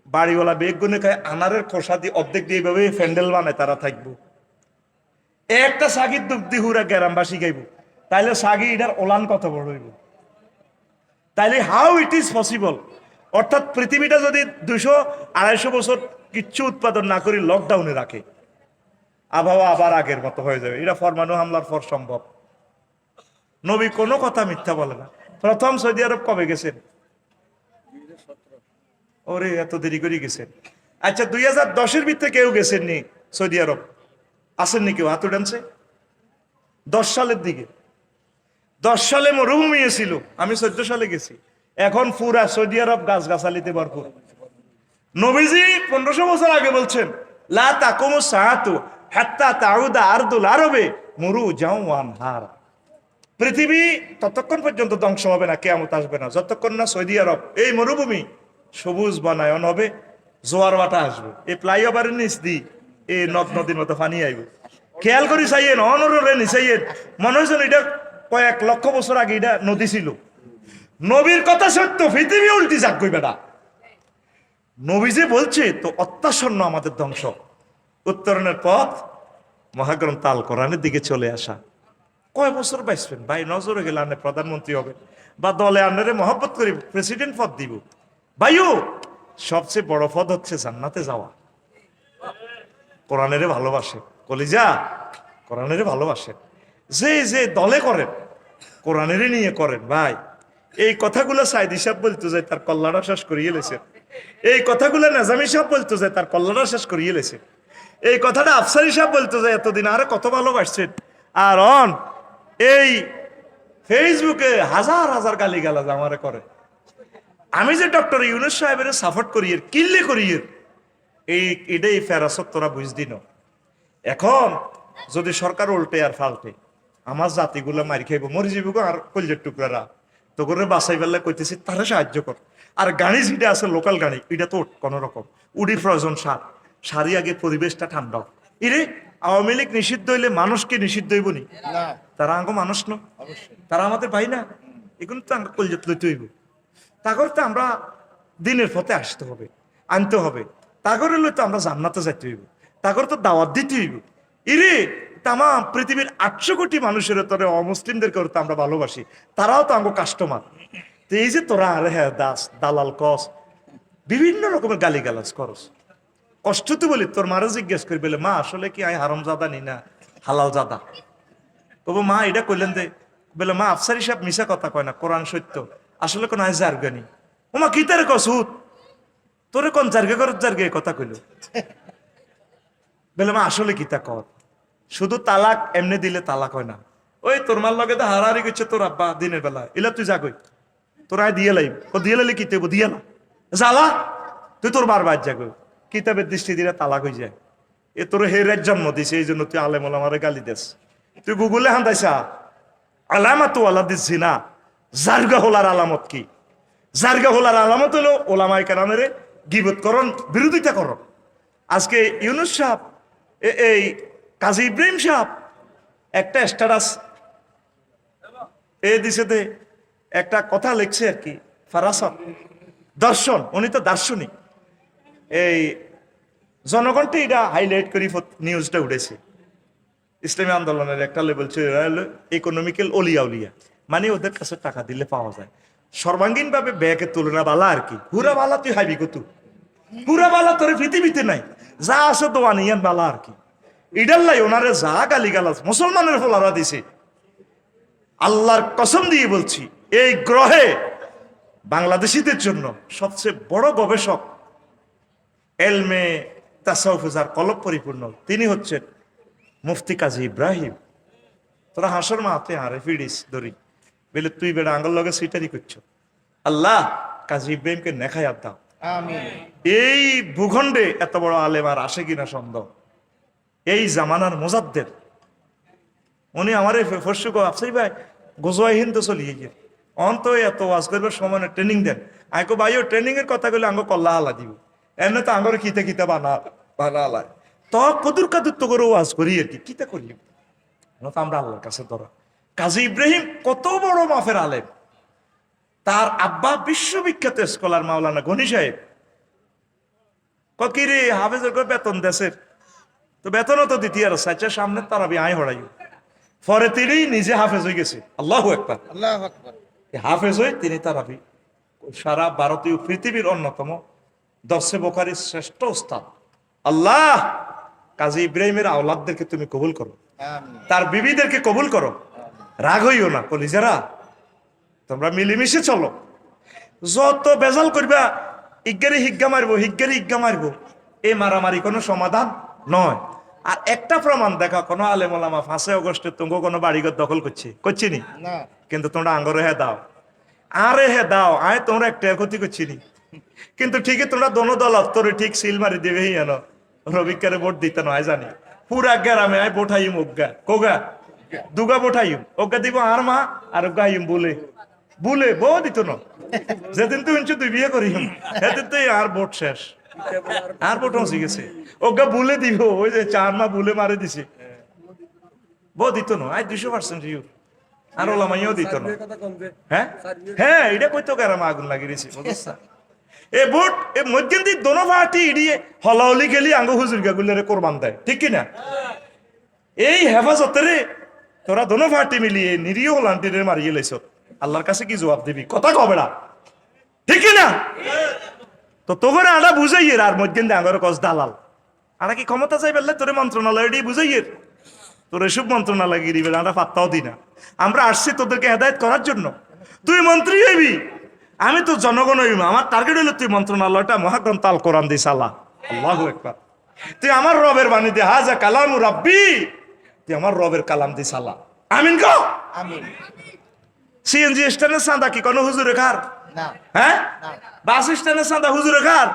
বাড়িওয়ালা বেগ গুনে খায়, আনারের খোসা দিয়ে অর্ধেক দিয়ে এইভাবে ফ্যান্ডেল বানায় তারা থাকবো। একটা সাগির দুগ্ধি হুরা গ্রামবাসী গাইব, তাইলে সাগি এটার ওলান কত বড় হইব? তাইলে হাউ ইট ইজ পসিবল? অর্থাৎ পৃথিবীটা যদি 200-250 বছর কিচ্ছু উৎপাদন না করে লকডাউনে রাখে, আবহাওয়া আবার আগের মতো হয়ে যাবে। এটা পরমাণু হামলার পর সম্ভব। নবী কোনো কথা মিথ্যা বলে না। প্রথম সৌদি আরব কবে গেছেন? ওরে এত দেরি করে গেছেন। আচ্ছা 2010-এর ভিতরে কেউ গেছেননি সৌদি আরব? আসেননি কেউ? হাত উঠানছে। 10 সালের দিকে, 10 সালে মরুভূমি ছিল। আমি 14 সালে গেছি। এখন পুরা সৌদি আরব গাছ গাছালিতে ভরপুর। নবীজি 1500 বছর আগে বলছেন লা তাকুমু সাআতু হাত্তা তাউদা আরদুল আরবে মুরুজাওয়ান হার। পৃথিবী ততক্ষণ পর্যন্ত ধ্বংস হবে না, কিয়ামত আসবে না, যতক্ষণ না সৌদি আরব এই মরুভূমি সবুজ বনায়ন হবে, জোয়ার বাটা আসবে, এই ফ্লাইওভারের নিচ দি এই নদ নদীর মতো পানি আইব। খেয়াল করি চাইয়েন, অনরে নিচাইয়েন, মনে হয়েছে এটা কয়েক লক্ষ বছর আগে এটা নদী ছিল। নবীর কথা সত্য, পৃথিবী উল্টি যাক কই বেটা। নবী যে বলছে তো অত্যাসন্ন আমাদের ধ্বংস। উত্তরণের পথ মহাগ্রন্থ আল কোরআনের দিকে চলে আসা। কয় বছর বাঁচবেন ভাই? নজরে গেলে আনে প্রধানমন্ত্রী হবে, বা দলে আনারে মহব্বত করি প্রেসিডেন্ট পদ দিব। ভাইও সবচেয়ে বড় পদ হচ্ছে জান্নাতে যাওয়া। কোরআনেরে ভালোবাসে, কলিজা কোরআনেরে ভালোবাসে। যে যে দলে করেন কোরআনেরে নিয়ে করেন ভাই। এই কথাগুলো সাইদি সাহেব বলতে যায় তার কল্লাটা শেষ করিয়ে লেছেন। এই কথাগুলো নাজামি সাহেব বলতে যায় তার কল্লাটা শেষ করিয়ে লেছেন। এই কথাটা আফসারি সাহেব বলতে যায় এতদিন আরে কত ভালোবাসছেন। আর অন এই ফেসবুকে হাজার হাজার গালিগালাজ আমারে করে। আমি যে ডক্টর ইউনূস সাহেবের সাপোর্ট করি, কিল্লে করি, এটাই ফেরাসত তোরা বুঝদি না। এখন যদি সরকার উল্টে আর ফাল্টে আমার জাতিগুলো মারি খাইব, মরি যাইব আর কলজের টুকরারা তো করে বাসাই বেলা কইতেছি তারা সাহায্য কর। আর গাড়ি যেটা আছে লোকাল গাড়ি এটা তো কোন রকম উডি প্রয়োজন সারি আগে পরিবেশটা ঠান্ডা। ইরে আওয়ামী লীগ নিষিদ্ধ হইলে মানুষকে নিষিদ্ধ হইব নি? তারা আঙ্গ মানুষ ন, তারা আমাদের ভাই না? এগুলো তো আঙ্গ কলজত লইতে হইব। তাগর তো আমরা দিনের পথে আসতে হবে, আনতে হবে। তাগরে লইতো আমরা জান্নাতে যাইতে হইব, তাগর তো দাওয়াত দিতে হইব। ইরে তামাম পৃথিবীর 800 কোটি মানুষের তোরে অমুসলিমদেরকে তো আমরা ভালোবাসি, তারাও তো আঙ্গ কাস্টমার। তো এই যে তোরা আরে হ্যাঁ দাস দালাল কস বিভিন্ন রকমের গালিগালাজ করস, কষ্ট তো বলি তোর মারে জিজ্ঞেস করি বলে মা আসলে কি আই হারাম জাদা নি না হালাল জাদা? তবু মা এটা কইলেন দে বলে মা আফসারি সাহেব মিশা কথা কয় না, কোরআন সত্য। আসলে কোন আয় জার্গানি ওমা কি তারে কসুত তোরে কোন জার্গে কর জার্গে কথা কইল বলে মা আসলে কি তা কর। শুধু তালাক এমনি দিলে তালাক হয় না। ওই তোর মার লগে তো হারাহারি করছে তোর আব্বা দিনের বেলা, এলা তুই যা কই তোর আয় দিয়ে লাইব ও দিয়ে লাইলে কি তেব দিয়ে না জ্বালা তুই তোর বারবার যা কই কিতাবের দৃষ্টি দিলে তালাক হয়ে যায়। এ তোর হেরের জন্ম দিছে এই জন্য তুই আলেম ওলামারে গালি দেস। তুই গুগলে হান্দাইছা আলামাত ওয়ালাদিস জিনা, জারগা হলার আলামত কি? জারগা হলার আলামত হলো ওলামায়ে কেরামের গীবত করণ, বিরোধিতা করণ। আজকে ইউনূস সাহেব এই কাজী ইব্রাহিম সাহেব একটা স্ট্যাটাস এ দিছে দে একটা কথা লিখছে আর কি, ফারাসত দর্শন, উনি তো দার্শনিক। এই জনগণটি এটা হাইলাইট করি নিউজটা উঠেছে। ইসলামী আন্দোলনের একটা লেভেল ছিল ইকোনমিক্যাল অলিয়া উলিয়া, মানে ওদের কাছে টাকা দিলে পাওয়া যায়। সর্বাঙ্গীন ভাবে ব্যাগের তুলনা বালা আর কি। পুরা বালা তুই হাইবি কতু, পুরা বালা তোর পৃথিবীতে নাই, যা আছে দোয়ান ইয়ান বালা আর কি। ইডাল্লাই ওনারে যা গালি গালাজ মুসলমানের ফলারা দিছে, আল্লাহর কসম দিয়ে বলছি এই গ্রহে বাংলাদেশিদের জন্য সবচেয়ে বড় গবেষক এলমে তাসাউফে যার কলব পরিপূর্ণ তিনি হচ্ছেন মুফতি কাজী ইব্রাহিম। তোরা হাসর মাতে হারে ফিডিস ধরি বলে তুই বেড়া আঙ্গল লগে সিটারি করছো। আল্লাহ কাজী ইব্রাহিমকে নেখায়াত দাও। এই ভূখণ্ডে এত বড় আলেম আর আসে কিনা সন্দেহ। এই জামানার মুজাদ্দেদ উনি আমারে ফরসু গো আফসারি ভাই গোজোয়াই হিন্দু চলিয়ে গিয়ে অন্ত এত ওয়াজ করবার সময় ট্রেনিং দেন। আইকো ভাইও ট্রেনিং এর কথা বলে আঙ্গ কল্লা আলা দিব, এমনি তো আঙ্গর কিতে কিতা বানা বানা আলায় তো কদুর কাদুর তো করে ওয়াজ করি আর কি কিতা করি তো আমরা আল্লাহর কাছে ধরা। কাজী ইব্রাহিম কত বড় মাফের আলেম, তার আব্বা বিশ্ববিখ্যাত স্কলার মাওলানা গনি সাহেব। কিরে হাফেজের বেতন দেশের তো বেতনও তো দিতে আর সাইচার সামনে তারাবি আয় হড়াই পরে তিনি নিজে হাফেজ হয়ে গেছে। আল্লাহু আকবার, আল্লাহু আকবার। হাফেজ হয়ে তিনি তারাবি সারা ভারতীয় পৃথিবীর অন্যতম দর্শে বোখারির শ্রেষ্ঠ উস্তাদ। আল্লাহ কাজী ইব্রাহিমের আওলাদদেরকে তুমি কবুল করো, তার বিবিদেরকে কবুল করো। রাগ হইও না কলিজারা, তোমরা মিলেমিশে চলো। যত বেজাল করবা ইজ্ঞারি হিজ্ঞা মারবো হিজ্ঞারি ইজ্ঞা মারবো, এই মারামারি কোনো সমাধান নয়। আর একটা প্রমাণ দেখা, কোনো আলেম ওলামা 5 আগস্টে তোমাকে কোনো বাড়িঘর দখল করছি নি, কিন্তু তোমরা আঙ্গরে হে দাও আরে হে দাও আয় তোমরা একটা ক্ষতি করছি নি, কিন্তু ঠিকই তোমরা দোনো দল তোরে ঠিক সিল মারি দেবে হিয়ান রবিকারে ভোট দিতে নয় জানি। পুরা গ্রামে আয় বোঠাইম ওগা কোগা দুগা বোঠাইম ওগা দিব আর মা আর গাইম বলে বলে বউ দিত না। যেদিন তুই তুই বিয়ে করিম সেদিন তুই আর ভোট শেষ আর বটন শিখেছে ওকে বলে দিব ওই যে 4 মা বলে মারে দিছে বউ দিত না আই 200% ইউ আর ওলা মাইও দিত না হ্যাঁ হ্যাঁ এটা কইতো কারাম আগুন লাগিয়ে দিছে বুঝছ এ ভোট এ মধ্যে দোনো পার্টি ইডিয়ে হলাহলি গেলি আঙ্গ হুজুর গাগুলেরে কোরবান দেয় ঠিক কি না এই হেফাজতেরে তোরা দোনো পার্টি মিলিয়ে নিরীহ লান্টিরে মারিয়ে লাইছ আল্লাহর কাছে কি জবাব দিবি কথা কবে না ঠিক কি না তো তোকে আড়া বুঝাইয়ের আর মধ্যে আঙ্গর কস দালাল আড়া কি ক্ষমতা চাই বললে তোরে মন্ত্রণালয় দিয়ে বুঝাইয়ের তোর এসব মন্ত্রণালয় গিরি বেলা আমরা পাত্তাও দিই না আমরা আসছি তোদেরকে হেদায়ত করার জন্য তুই মন্ত্রী হইবি আমি তো জনগণ হইব আমার টার্গেট হইলো তুই মন্ত্রণালয়টা মহাগ্রন্থ আল কোরআন দিস আল্লাহ আল্লাহু আকবার তুই আমার রবের বাণী দে হাজা কালামু রাব্বি তুই আমার রবের কালাম this Allah Amin co Amin CNG স্ট্যান্ডের চাঁদা কি কোনো হুজুরে খার না হ্যাঁ বাস স্ট্যান্ডের চাঁদা হুজুরে খার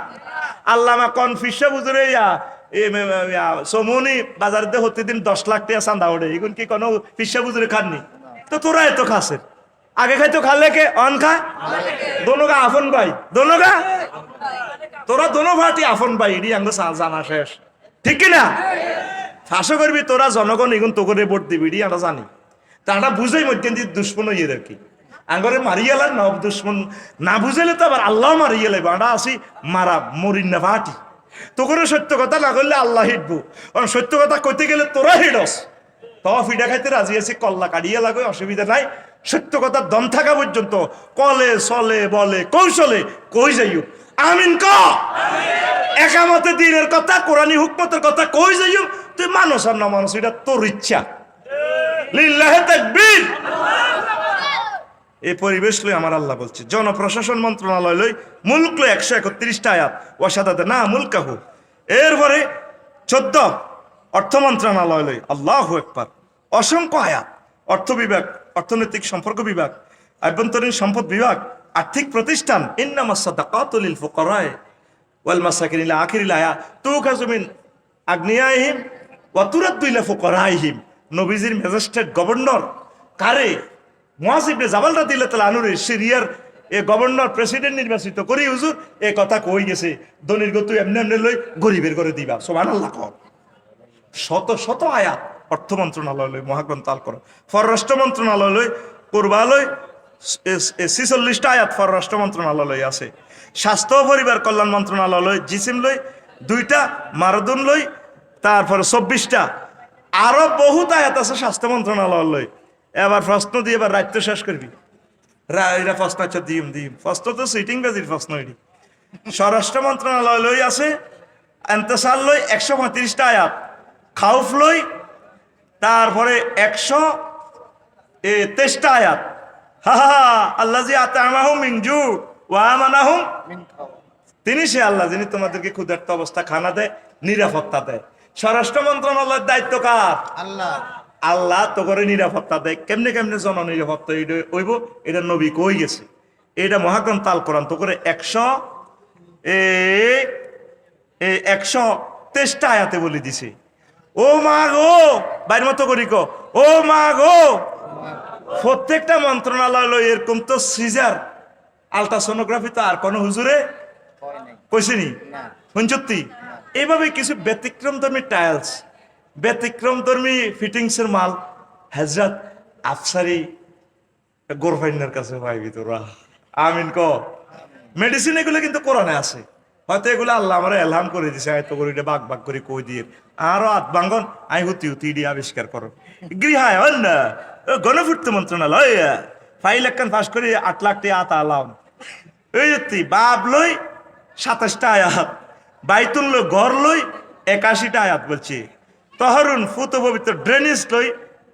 আল্লামা কনফিসা হুজুরে সমুনি বাজার দিয়ে প্রতিদিন 10 লাখ টাকা চাঁদা ওঠে এখন কি কোনো ফিসা হুজুরে খাননি তো তোরা এত খাসের আগে খাইতো খালে কে অন খা দোনো গা আফন ভাই দোনো গা তোরা দোনো ভাটি আফন ভাই এডি আঙ্গ জানা শেষ ঠিক কি না ফাঁসো করবি তোরা জনগণ এগুন তো করে ভোট দিবি এডি আমরা জানি তারা বুঝাই মধ্যে দুশ্মন ইয়ে আর কি আঙ্গরে মারিয়ালা নব দুশ্মন না বুঝাইলে তো আবার আল্লাহ মারিয়ে লাইব আমরা আসি মারা মরিন না ভাটি তো করে সত্য কথা না করলে আল্লাহ হিটবো কারণ সত্য কথা কইতে গেলে তোরা হিডস তো ফিডা খাইতে রাজি আছি কল্লা কাটিয়ে লাগে অসুবিধা নাই সত্য কথা দম থাকা পর্যন্ত কলে চলে বলে কৌশলে কই যাইও আমিন ক একামতে দিনের কথা কোরআনী হুকমতের কথা কই যাইও তুই মানুষ আর না মানুষ এটা তোর ইচ্ছা লিল্লাহে তাকবীর এই পরিবেশ লই আমার আল্লাহ বলছে জনপ্রশাসন মন্ত্রণালয় লই মুলক লই 131টা আয়াত ওয়াসাদাতে না মুলকাহু এরপরে 14 অর্থ মন্ত্রণালয় লই আল্লাহু আকবার অসংখ্য আয়াত অর্থ বিভাগ অর্থনৈতিক সম্পর্ক বিভাগ আভ্যন্তরীণ সম্পদ বিভাগ আর্থিক প্রতিষ্ঠান ইন্নামাস সাদাকাতু লিল ফুকারা ওয়াল মাসাকিন ইলা আখিরিল আয়াত তুখাযু মিন আগনিয়াহিম ওয়া তুরাদ্দু ইলা ফুকারাহিম নবীজির ম্যাজিস্ট্রেট গভর্নর কারে মুয়াজ ইবনে জাবাল রাদিয়াল্লাহু তাআলা আনহু সিরিয়ার এ গভর্নর প্রেসিডেন্ট নির্বাচিত করি হুজুর এই কথা কই গেছে দনির গতু এমনি এমনি লই গরিবের করে দিবা সুবহানাল্লাহ কর শত শত আয়াত অর্থ মন্ত্রণালয় লই মহাগ্রন্থ আল কর পররাষ্ট্র মন্ত্রণালয় লই পূর্বালয় 46টা আয়াত পররাষ্ট্র মন্ত্রণালয় লই আছে স্বাস্থ্য ও পরিবার কল্যাণ মন্ত্রণালয় লই জিসিম লই 2টা মারাদুন লই তারপরে 24টা আরো বহুত আয়াত আছে স্বাস্থ্য মন্ত্রণালয় লই এবার প্রশ্ন দিয়ে এবার রাত্য শেষ করবি এরা প্রশ্ন আচ্ছা দিম প্রশ্ন তো সিটিং বাজির প্রশ্ন এটি স্বরাষ্ট্র মন্ত্রণালয় লই আছে এন্তেসাল লই 135টা আয়াত খাউফ লই তারপরে 123টা আয়াত হা আল্লাযী আতামাহুম মিন জু ওয়া আমানাহুম মিন খাউফ তিনি সে আল্লাহ যিনি তোমাদেরকে ক্ষুধার্ত অবস্থা খানা দেয় নিরাপত্তা দেয় স্বরাষ্ট্র মন্ত্রণালয়ের দায়িত্ব কার আল্লাহ আল্লাহ তো করে নিরাপত্তা দেয় কেমনে কেমনে জন নিরাপত্তা হইব এটা নবী কই গেছে এটা মহাগ্রন্থ আল কোরআন তো করে 123টা আয়াতে বলে দিছে ও মা গো বাইর মতো করি কো ও মা গো প্রত্যেকটা মন্ত্রণালয় এরকম তো সিজার আলট্রাসোনোগ্রাফি তো আর কোন হুজুরে কইছেনি পঞ্চত্তি এইভাবে কিছু ব্যতিক্রমধর্মী টাইলস ব্যতিক্রমধর্মী ফিটিংসের মাল হযরত আফসারি গোরফাইনের কাছে পাইবি তোরা আমিন ক মেডিসিন এগুলো কিন্তু কোরআনে আছে হয়তো এগুলো আল্লাহ আমার এলহাম করে দিছে হয়তো করে বাগ বাগ করে কই দিয়ে আরো আতবাঙ্গন আই হুতি দিয়ে আবিষ্কার করো গৃহায় অন্য গণপূর্ত মন্ত্রণালয় ফাইল একখান পাস করে 8 লাখ টাকা আতা আলাম এই যে বাপ লই 27টা আয়াত বাইতুল লই ঘর লই 81টা আয়াত বলছি তহরুন ফুত পবিত্র ড্রেনেজ লই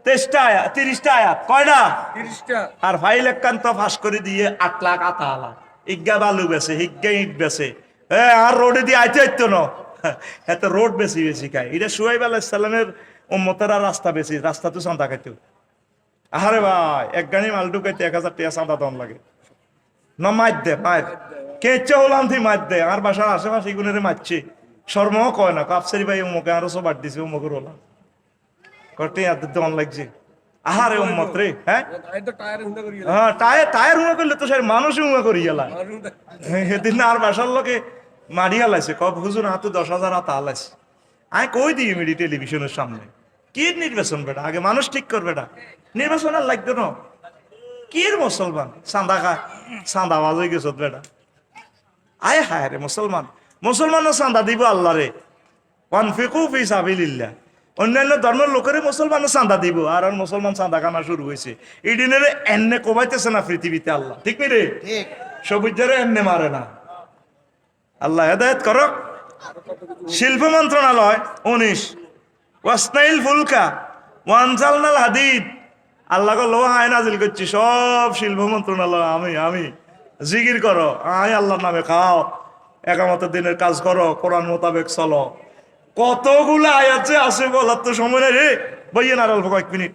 30টা আয়াত কয়টা 30টা আর ফাইল একখান তো পাস করে দিয়ে 8 লাখ আতা আলাম ইজ্ঞা বালু বেছে হিজ্ঞা ইট বেছে আর রোডে দিয়ে আইতে না এত রোড বেশি খায় এটা শুয়াইব আলাইহিস সালামের উম্মতেরা রাস্তা বেশি রাস্তা তো চাঁদা খাইতো আরে ভাই এক গাড়ি মাল ঢুকাইতে 1000 টাকা চাঁদা দম লাগে না মার দে মার কেচে হলাম তুই মার দে আর বাসার আশেপাশে এগুলোরে মারছে শর্মাও কয় না কাপসারি ভাই উম্মকে আরো সব বাদ দিছে উম্মকের হলাম কটে আর দম লাগছে আহারে উম্মত রে হ্যাঁ টায়ার হুঁয়া করলে তো সে মানুষ হুঁয়া করি গেলা সেদিন আর বাসার লোকে মারিয়া লাইছে কব হুজুর হাতে 10,000 হাত আলাইছে আয় কই দিই মিডি টেলিভিশনের সামনে কি নির্বাচন বেটা আগে মানুষ ঠিক করবে না নির্বাচন আর লাগতো না কি মুসলমান চাঁদা খায় চাঁদা বাজ হয়ে গেছ বেটা আয় হায় রে মুসলমান মুসলমানও চাঁদা দিব আল্লাহ রে ওয়ানফিকু ফি সাবিলিল্লাহ অন্যান্য ধর্মের লোকেরই মুসলমানও চাঁদা দিব আর মুসলমান চাঁদা খানা শুরু হয়েছে এই দিনের এন্নে কমাইতেছে না পৃথিবীতে আল্লাহ ঠিক নি রে সবুজের এন্নে মারে না আল্লাহ হেদায়েত করক শিল্প মন্ত্রণালয় 19 ওয়াসনাইল ফুলকা ওয়ানজালনাল হাদিদ আল্লাহ লোহা আয় নাজিল করছি সব শিল্প মন্ত্রণালয় আমি জিকির করো আয় আল্লাহর নামে খাও একামতের দিনের কাজ করো কোরআন মোতাবেক চলো কতগুলো আয়াত যে আছে বলার তো সময় নেই রে বইয়ে না অল্প কয়েক মিনিট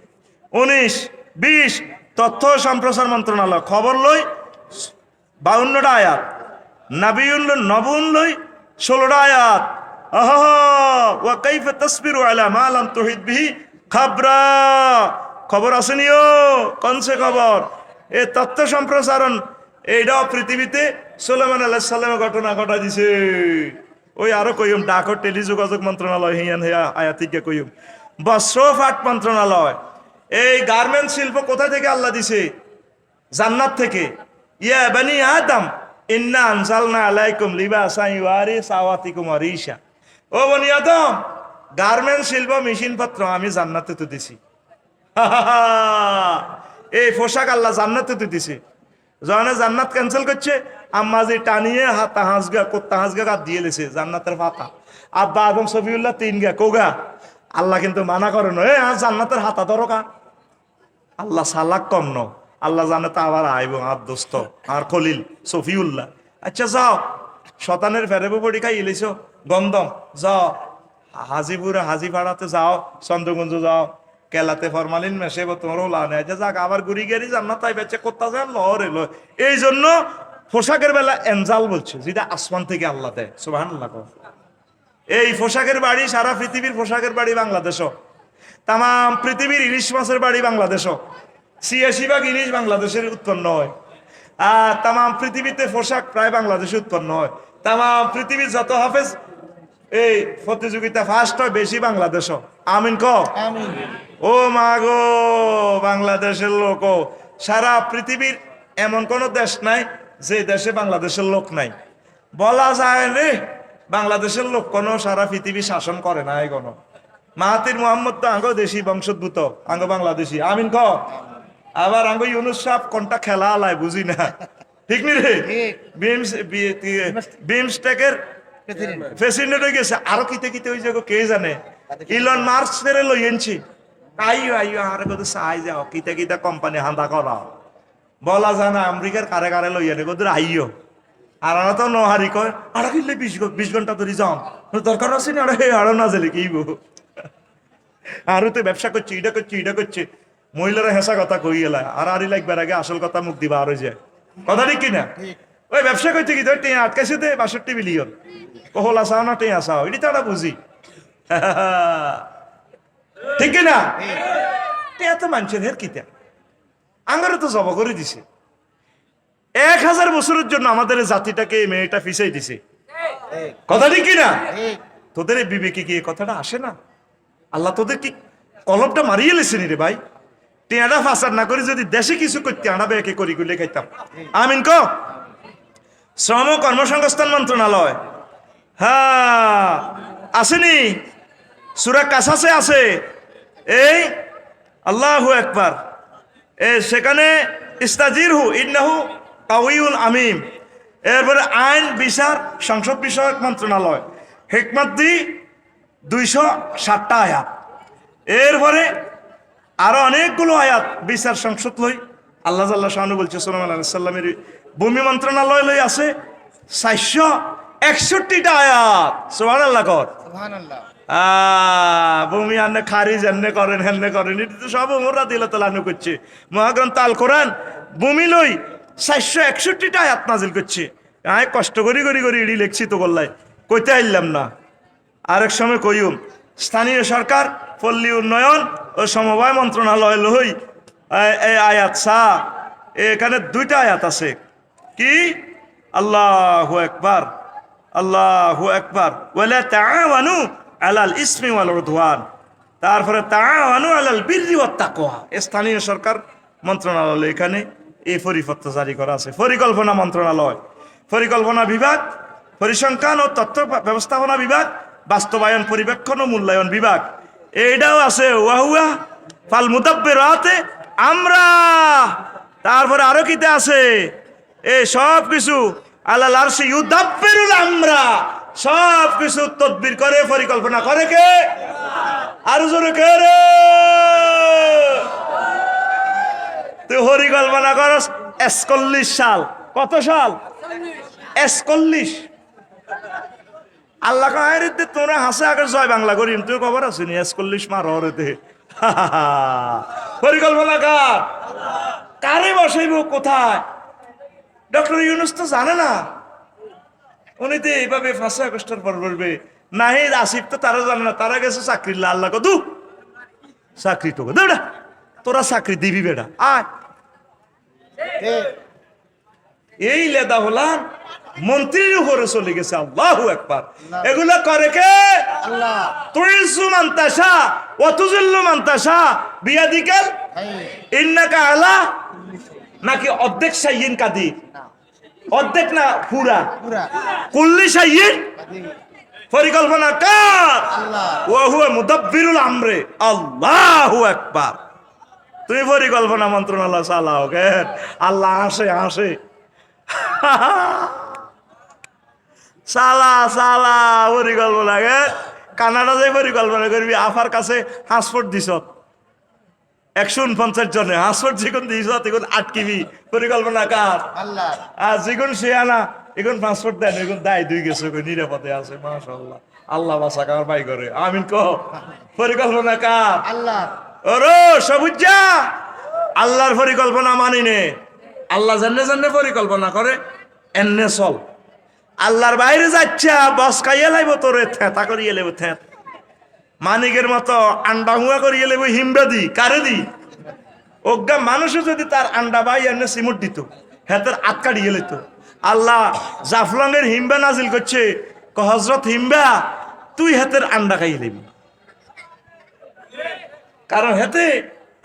19-20 তথ্য ও সম্প্রচার মন্ত্রণালয় খবর লই 52টা আয়াত নাবিউল নবুন লই 16টা আয়াত আহা ওয়া কাইফা তাসবিরু আলা মা লাম তুহিত বিহি খাবরা খবর আসেনিও কোনসে খবর এ তথ্য সম্প্রসারণ এইটাও পৃথিবীতে সুলাইমান আলাইহিস সালামের ঘটনা ঘটা দিছে ওই আরো কইম ডাক ও টেলিযোগাযোগ মন্ত্রণালয় হিয়ান হিয়া আয়াতিকে কইম বস্ত্র ফাট মন্ত্রণালয় এই গার্মেন্ট শিল্প কোথা থেকে আল্লাহ দিছে জান্নাত থেকে ইয়া বানি আদম ইন্না আনজালনা আলাইকুম লিবাসান ইউয়ারি সাওয়াতিকুম আরিশা ও বনি আদম গার্মেন্ট শিল্প মেশিন পত্র আমি জান্নাতে তো দিছি এই পোশাক আল্লাহ জান্নাতে তো দিছে যখন জান্নাত ক্যান্সেল করছে আম্মা যে টানিয়ে হাতা হাঁসগা কোত্তা হাঁসগা গাত দিয়ে লেছে জান্নাতের পাতা আব্বা আদম সফিউল্লাহ 3 গা কোগা আল্লাহ কিন্তু মানা করে না এ জান্নাতের হাতা ধরো কা আল্লাহ সালাক কম ন আল্লাহ জানে তা আবার আইব আর দোস্ত আর খলিল সফিউল্লাহ আচ্ছা যাও শতানের ফেরেবো পড়ি খাই ইলিছো গন্ধম যাও হাজিপুরে হাজিপাড়াতে যাও চন্দ্রগঞ্জ যাও কেলাতে ফরমালিন মেশে তোমার ওলা নেই যাক আবার ঘুরি গেরি জান্নাত তাই বেচে কোত্তা যান লরে লো এই জন্য পোশাকের বেলা এনজাল বলছে যেটা আসমান থেকে আল্লাহ দেয় সুবহানাল্লাহ এই পোশাকের বাড়ি সারা পৃথিবীর পোশাকের বাড়ি বাংলাদেশও তাম পৃথিবীর ইলিশ মাছের বাড়ি বাংলাদেশও 86 ইলিশ বাংলাদেশের উৎপন্ন হয় আর তাম পৃথিবীতে পোশাক প্রায় বাংলাদেশে উৎপন্ন হয় তাম পৃথিবীর যত হাফেজ এই প্রতিযোগিতা ফার্স্ট হয় বেশি বাংলাদেশও আমিন ক আমিন ও মা গো বাংলাদেশের লোক সারা পৃথিবীর এমন কোন দেশ নাই যে দেশে বাংলাদেশের লোক নাই বলা যায় রে বাংলাদেশের লোক কোন সারা পৃথিবী শাসন করে না কোনো মাহাতির মোহাম্মদ তো আঙ্গ দেশি বংশোদ্ভূত আঙ্গ বাংলাদেশি আমিন ক আবার আঙ্গ ইউনুস সাহেব কোনটা খেলা আলায় বুঝি না ঠিক নি রে বিমস্টেকের প্রেসিডেন্ট হয়ে গেছে আরো কিতে কিতে ওই জায়গা কে জানে ইলন মার্কস ফেরে লই এনছি আইও আইও আর কত সাই যাও কিতে কিতে কোম্পানি হান্দা করা বলা যায় না আমেরিকার কারে কারে লই এনে কত আইও আর আনা তো নহারি কয় আর কিনলে 20 ঘন্টা ধরে যাও দরকার আছে না আরে আরো না জেলে কি আরো তো ব্যবসা করছে এটা করছে মহিলারা হেসা কথা কই এলা আর আরই লাগবার আগে আসল কথা মুখ দিবা আর যায় কথা ঠিক কিনা ওই ব্যবসা করতে কি ধর টেঁ আটকাইছে দে 62 বিলিয়ন কহল আসাও না টেঁ আসাও এটি তো আমরা বুঝি ঠিক কিনা টেঁ তো মানুষের হের কিতা আঙ্গারে তো জব করে দিছে 1000 বছরের জন্য আমাদের জাতিটাকে মেয়েটা ফিসাই দিছে কথা ঠিক কিনা তোদের বিবেকে কি কথাটা আসে না আল্লাহ তোদের কি কলমটা মারিয়ে লেছেন রে ভাই টেঁটা ফাঁসার না করে যদি দেশে কিছু করতে আনা বেকে করি গুলে খাইতাম আমিন ক শ্রম কর্মসংস্থান মন্ত্রণালয় হ্যাঁ আসেনি সূরা কাসাসে আছে এই আল্লাহু আকবার সেখানে ইস্তাজিরহু ইন্নাহু কাউইউল আমিম এরপরে আইন বিচার সংসদ বিষয়ক মন্ত্রণালয় হিকমত দি 260টা আয়াত এরপরে আরো অনেকগুলো আয়াত বিচার সংসদ লই আল্লাহ জাল্লাহ শানু বলছে সুলাইমান আলাইহিস সালামের ভূমি মন্ত্রণালয় লই আছে 461টা আয়াত সুবহানাল্লাহ কর সুবহানাল্লাহ ভূমি আনে খারিজ এনে করেন হেনে করেন এটা তো সব ওমর রাদিয়াল্লাহু তাআলা আনহু করছে মহাগ্রন্থ আল কোরআন ভূমি লই 461টা আয়াত নাজিল করছে আয় কষ্ট করি এডি লিখছি তো বললাই কইতে আইলাম না আরেক সময় কইম স্থানীয় সরকার পল্লী উন্নয়ন ও সমবায় মন্ত্রণালয় লই এই আয়াত এখানে 2টা আয়াত আছে কি আল্লাহু আকবার আল্লাহু আকবার, ওয়ালা তাআওয়ানু আলাল ইসমি ওয়াল উদওয়ান, তারপরে তাআওয়ানু আলাল বিররি ওয়াত তাকওয়া। স্থানীয় সরকার মন্ত্রণালয়, এখানে এই পরিপত্র জারি করা আছে। পরিকল্পনা মন্ত্রণালয়, পরিকল্পনা বিভাগ, পরিসংখ্যান ও তথ্য ব্যবস্থাপনা বিভাগ, বাস্তবায়ন পরিবেক্ষণ ও মূল্যায়ন বিভাগ, এইটাও আছে। ওয়াহুয়া ফাল মুদাব্বিরাতে আমরা, তারপরে আরো কিতে আছে, এই সব কিছু আলাল আরশি ইউদাব্বিরুল আমরা, সব কিছু তদবির করে, পরিকল্পনা করে কে? আর জোরে কে রে? তুই পরিকল্পনা করস 41 সাল, কত সাল? 41। আল্লাহ কাহের তোমরা হাসে আগে জয় বাংলা করিম, তুই খবর আছে নি 41 মার হরেতে। পরিকল্পনা কার? কারে বসাইব কোথায়? ডক্টর ইউনূস তো জানে না, উনি তো এইভাবে 5 আগস্টের পর বলবে। নাহিদ আসিফ তো তারা জানে না, তারা গেছে চাকরি। আল্লাহ কদু চাকরি তো বেটা, তোরা চাকরি দিবি বেটা, আয়। এই লেদা হলাম মন্ত্রীর উপরে চলে গেছে। আল্লাহু আকবার। এগুলো করে কে? আল্লাহ। তুইসু মান তাশা ওয়া তুযিল্লু মান তাশা বিয়াদিকাল, ইন্নাকা আলা, নাকি অর্ধেক শাইইন কাদির? অর্ধেক না পুরা? কুল্লি শাইইন। পরিকল্পনা কার? আল্লাহ। ওয়া হুয়া মুদাব্বিরুল আমরে। আল্লাহু আকবার। তুই পরিকল্পনা মন্ত্রণালয় চালাও কেন? আল্লাহ আসে আসে সালা সালা পরিকল্পনা কেন? কানাডা যাই পরিকল্পনা করবি, আফার কাছে পাসপোর্ট দিছ 149 জনে, পাসপোর্ট যেগুন দিছ তখন আটকিবি। পরিকল্পনা কার? আল্লাহ। আর যেগুন শিয়ানা এখন পাসপোর্ট দেন, এখন দায় দুই গেছে, নিরাপদে আছে। মাশাআল্লাহ, আল্লাহ বাসা কার বাই করে। আমিন কহ। পরিকল্পনা কার? আল্লাহ। ওরো সবুজা, আল্লাহর পরিকল্পনা মানি নে। আল্লাহ জান্নে জান্নে পরিকল্পনা করে, এনে চল। আল্লাহর বাইরে যাচ্ছা বস খাইয়ে লাইব, তোরে থেতা করিয়ে লেব। থেত মানিকের মতো আন্ডা হুয়া করিয়ে লেব। হিমবা দি কারে দি? অজ্ঞা মানুষও যদি তার আন্ডা বাই এনে সিমুট দিত, হেতের আটকা দিয়ে লেত। আল্লাহ জাফলংয়ের হিমবা নাজিল করছে, হজরত হিমবা তুই হেতের আন্ডা খাইয়ে লেবি, কারণ হেতে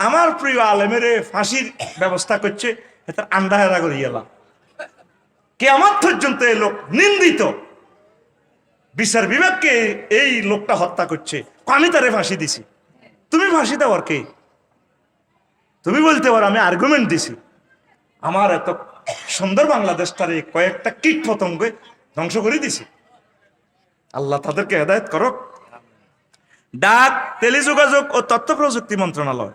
আমার প্রিয় আলেমের ফাঁসির ব্যবস্থা করছে। হেতের আন্ডা হেরা করিয়ে এলাম। কিয়ামত পর্যন্ত এই লোক নিন্দিত। বিচার বিভাগকে এই লোকটা হত্যা করছে, আমি তারে ফাঁসি দিছি। তুমি ফাঁসি দেওয়ার কে? তুমি বলতে পারো আমি আর্গুমেন্ট দিছি। আমার এত সুন্দর বাংলাদেশটারে কয়েকটা কীট পতঙ্গে ধ্বংস করে দিছি। আল্লাহ তাদেরকে হেদায়েত করুক। ডাক, টেলিযোগাযোগ ও তথ্য প্রযুক্তি মন্ত্রণালয়,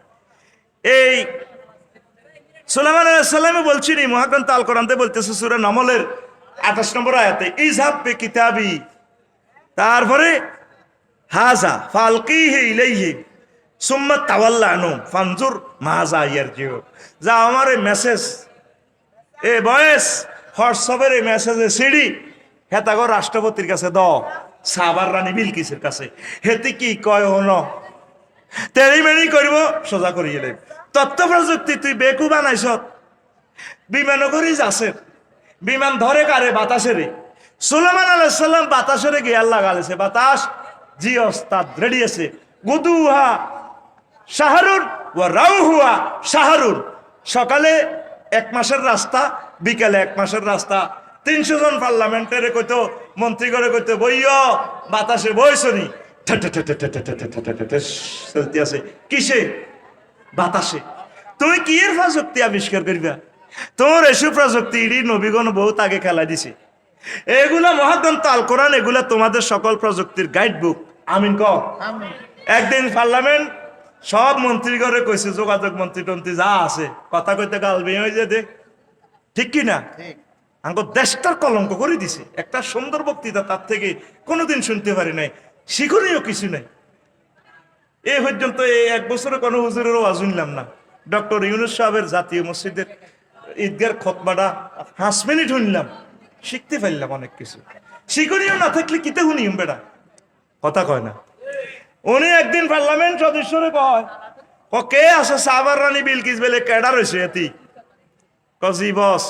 এই সুলাইমান আলাইহিস সালামে বলছিনি, মহাগ্রন্থ আল কোরআনতে বলতেছে সূরা নামলের 28 নম্বর আয়াতে, ইযহাব বিকিতাবি, তারপরে হাযা ফালকিহি ইলাইহি সুম্মা তাওয়াল্লা আনহু ফানজুর মাযা ইয়ারজিউ। যা আমার এই মেসেজ, এ ভয়েস হোয়াটসঅ্যাপের এই মেসেজে সিডি হেতাগো রাষ্ট্রপতির কাছে দাও, সাবার রানী বিলকিসের কাছে। হেতে কি কয় হন তেরি মেনি করব, সোজা করিয়ে দেব। তথ্য প্রযুক্তি তুই বেকু বানাইছ। বিমান করি যাচ্ছে, বিমান ধরে কারে? বাতাসেরে। সুলাইমান আলাইহিস সালাম বাতাসেরে গিয়ে আল্লাহ গালেছে, বাতাস জি ওস্তাদ রেডি আছে। গুদুহা শাহরুন ওয়া রাউহুয়া শাহরুন। সকালে 1 মাসের রাস্তা, বিকালে 1 মাসের রাস্তা। 300 জন পার্লামেন্টের কইতো, মন্ত্রী করে কইতো বইয় বাতাসে বইছনি, চলতে আছে কিসে? বাতাসে। তুমি কি এর প্রযুক্তি আবিষ্কার করবা? তোমার এসব প্রযুক্তি ইডি নবীগণ বহুত আগে খেলা দিছে। এগুলা মহাগ্রন্থ আল কোরআন, এগুলা তোমাদের সকল প্রযুক্তির গাইড বুক। আমিন কও। একদিন পার্লামেন্ট সব মন্ত্রী করে কইছে, যোগাযোগ মন্ত্রী টন্ত্রী যা আছে, কথা কইতে গাল বেয়ে হয়ে যে দেখ, ঠিক কি না? আমার দেশটার কলঙ্ক করে দিছে। একটা সুন্দর বক্তৃতা তার থেকে কোনোদিন শুনতে পারি নাই, শিখনীয় কিছু নাই। এই পর্যন্ত এই 1 বছরে কোনো হুজুরেরও ওয়াজ শুনলাম না। ডক্টর ইউনূস সাহেবের জাতীয় মসজিদের ঈদগার খুতবাটা 5 মিনিট শুনলাম, শিখতে পারলাম অনেক কিছু। শিখনীয় না থাকলে কিতে শুনিম বেটা, কথা কয় না। উনি একদিন পার্লামেন্ট সদস্যরে কয়, কে আছে? সাবার রানী বিলকিস বেলে কেডা রয়েছে এতি? কজি বস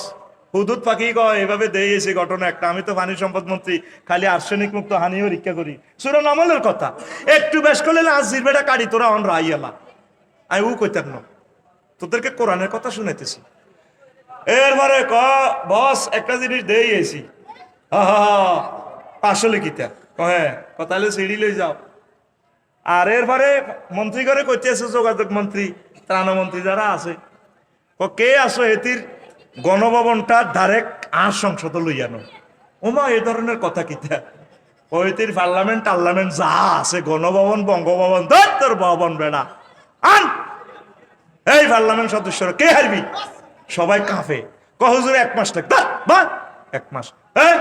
হুদুদ পাখি কয় এভাবে দিয়েছে ঘটনা একটা, আমি তো পানি সম্পদ মন্ত্রী, খালি আর্সেনিক মুক্ত হানি পরীক্ষা করি, সূরা নামলের কথা। একটু বেশ করলে আজ জিরবেটা কাড়ি তোরা অন রাইয়ালা, আমি ও কইতাম না, তোদেরকে কোরআনের কথা শুনাইতেছি। এরপরে ক বস একটা জিনিস দিয়েছি, আসলে কিতা হ্যাঁ তাহলে সিঁড়ি লই যাও। আর এরপরে মন্ত্রী করে কইতেছে যোগাযোগ মন্ত্রী, ত্রাণমন্ত্রী যারা আছে, কে আসো এটির গণভবনটা ডাইরেক্ট আর সংসদ লইয়ানো। ওমা এই ধরনের কথা কিতা, ওইটির পার্লামেন্ট টার্লামেন্ট যা আছে গণভবন বঙ্গভবন তোর ভবন বেড়া আন, এই পার্লামেন্ট সদস্যরা কে হারবি, সবাই কাঁপে। হুজুর 1 মাস লাগবে, বা 1 মাস, হ্যাঁ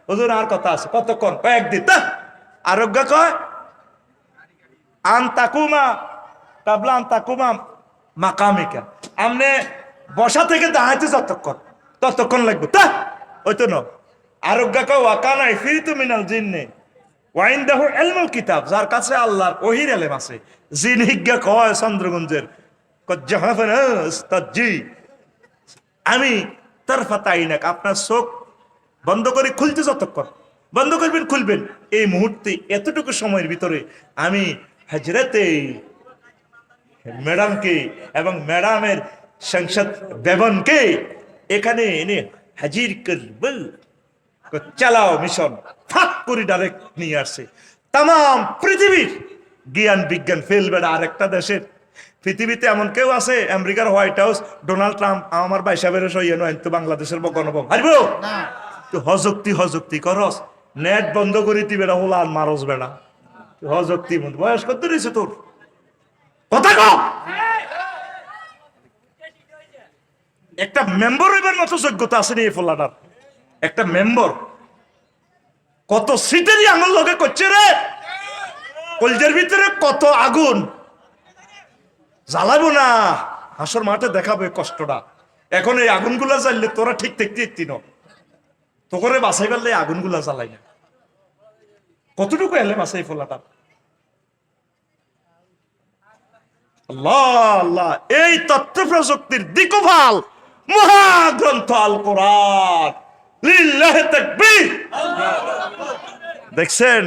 হুজুর আর কথা আছে, কতক্ষণ, কয়েকদিন। আরোগ্য কয় আন্তাকুমা তাবলা আন্তাকুমা মাকামিকা, আমনে বসা থেকে দাঁড়াইতে ততক্ষণ লাগবে, তা ওই তো ন। আরোগ্য কয় ওয়াকানা ইফরিতু মিনাল জিন্নে ওয়াইনদাহু ইলমুল কিতাব, যার কাছে আল্লাহর ওহির ইলম আছে। জিন হিজ্ঞা কয় চন্দ্রগঞ্জের কজ্জাহাফানাস্তাজি, আমি তারফাতাইনাক, আপনার চোখ বন্ধ করে খুলতে যতক্ষণ বন্ধ করবেন খুলবেন, এই মুহূর্তে এতটুকু সময়ের ভিতরে আমি হজরতে ম্যাডামকে এবং ম্যাডামের সংসদ ভবনকে এখানে এনে হাজির করব। চালাও মিশন, ফাঁক করে ডাইরেক্ট নিয়ে আসছে। তাম পৃথিবীর জ্ঞান বিজ্ঞান ফেলবে আরেকটা দেশের। পৃথিবীতে এমন কেউ আছে, আমেরিকার হোয়াইট হাউস ডোনাল্ড ট্রাম্প আমার বাইসাবের সইয়ে নয় তো বাংলাদেশের গণভবন হারবো, তুই হজক্তি করস, নেট বন্ধ করে দিবে না হলো আর মারস বেড়া, হজক্তি বয়স কত দিয়েছে তোর, কথা কম। একটা মেম্বার হইবার মতো যোগ্যতা আসেনি এই ফোলাটার। একটা মেম্বার কত সিটেরই আঙুল লগে করছে রে, কলজের ভিতরে কত আগুন জ্বালাবো না, হাসর মাঠে দেখাবে কষ্টটা। এখন এই আগুনগুলা জ্বাললে তোরা ঠিক দেখতে একটি ন, তো করে বাছাই পারলে আগুনগুলা জ্বালাই না, কতটুকু এলে বাছাই ফোলাটা। আল্লাহ আল্লাহ, এই তথ্য প্রযুক্তির দিকভাল মহাগ্রন্থ আল কোরআন, লিল্লাহি তাকবীর। দেখছেন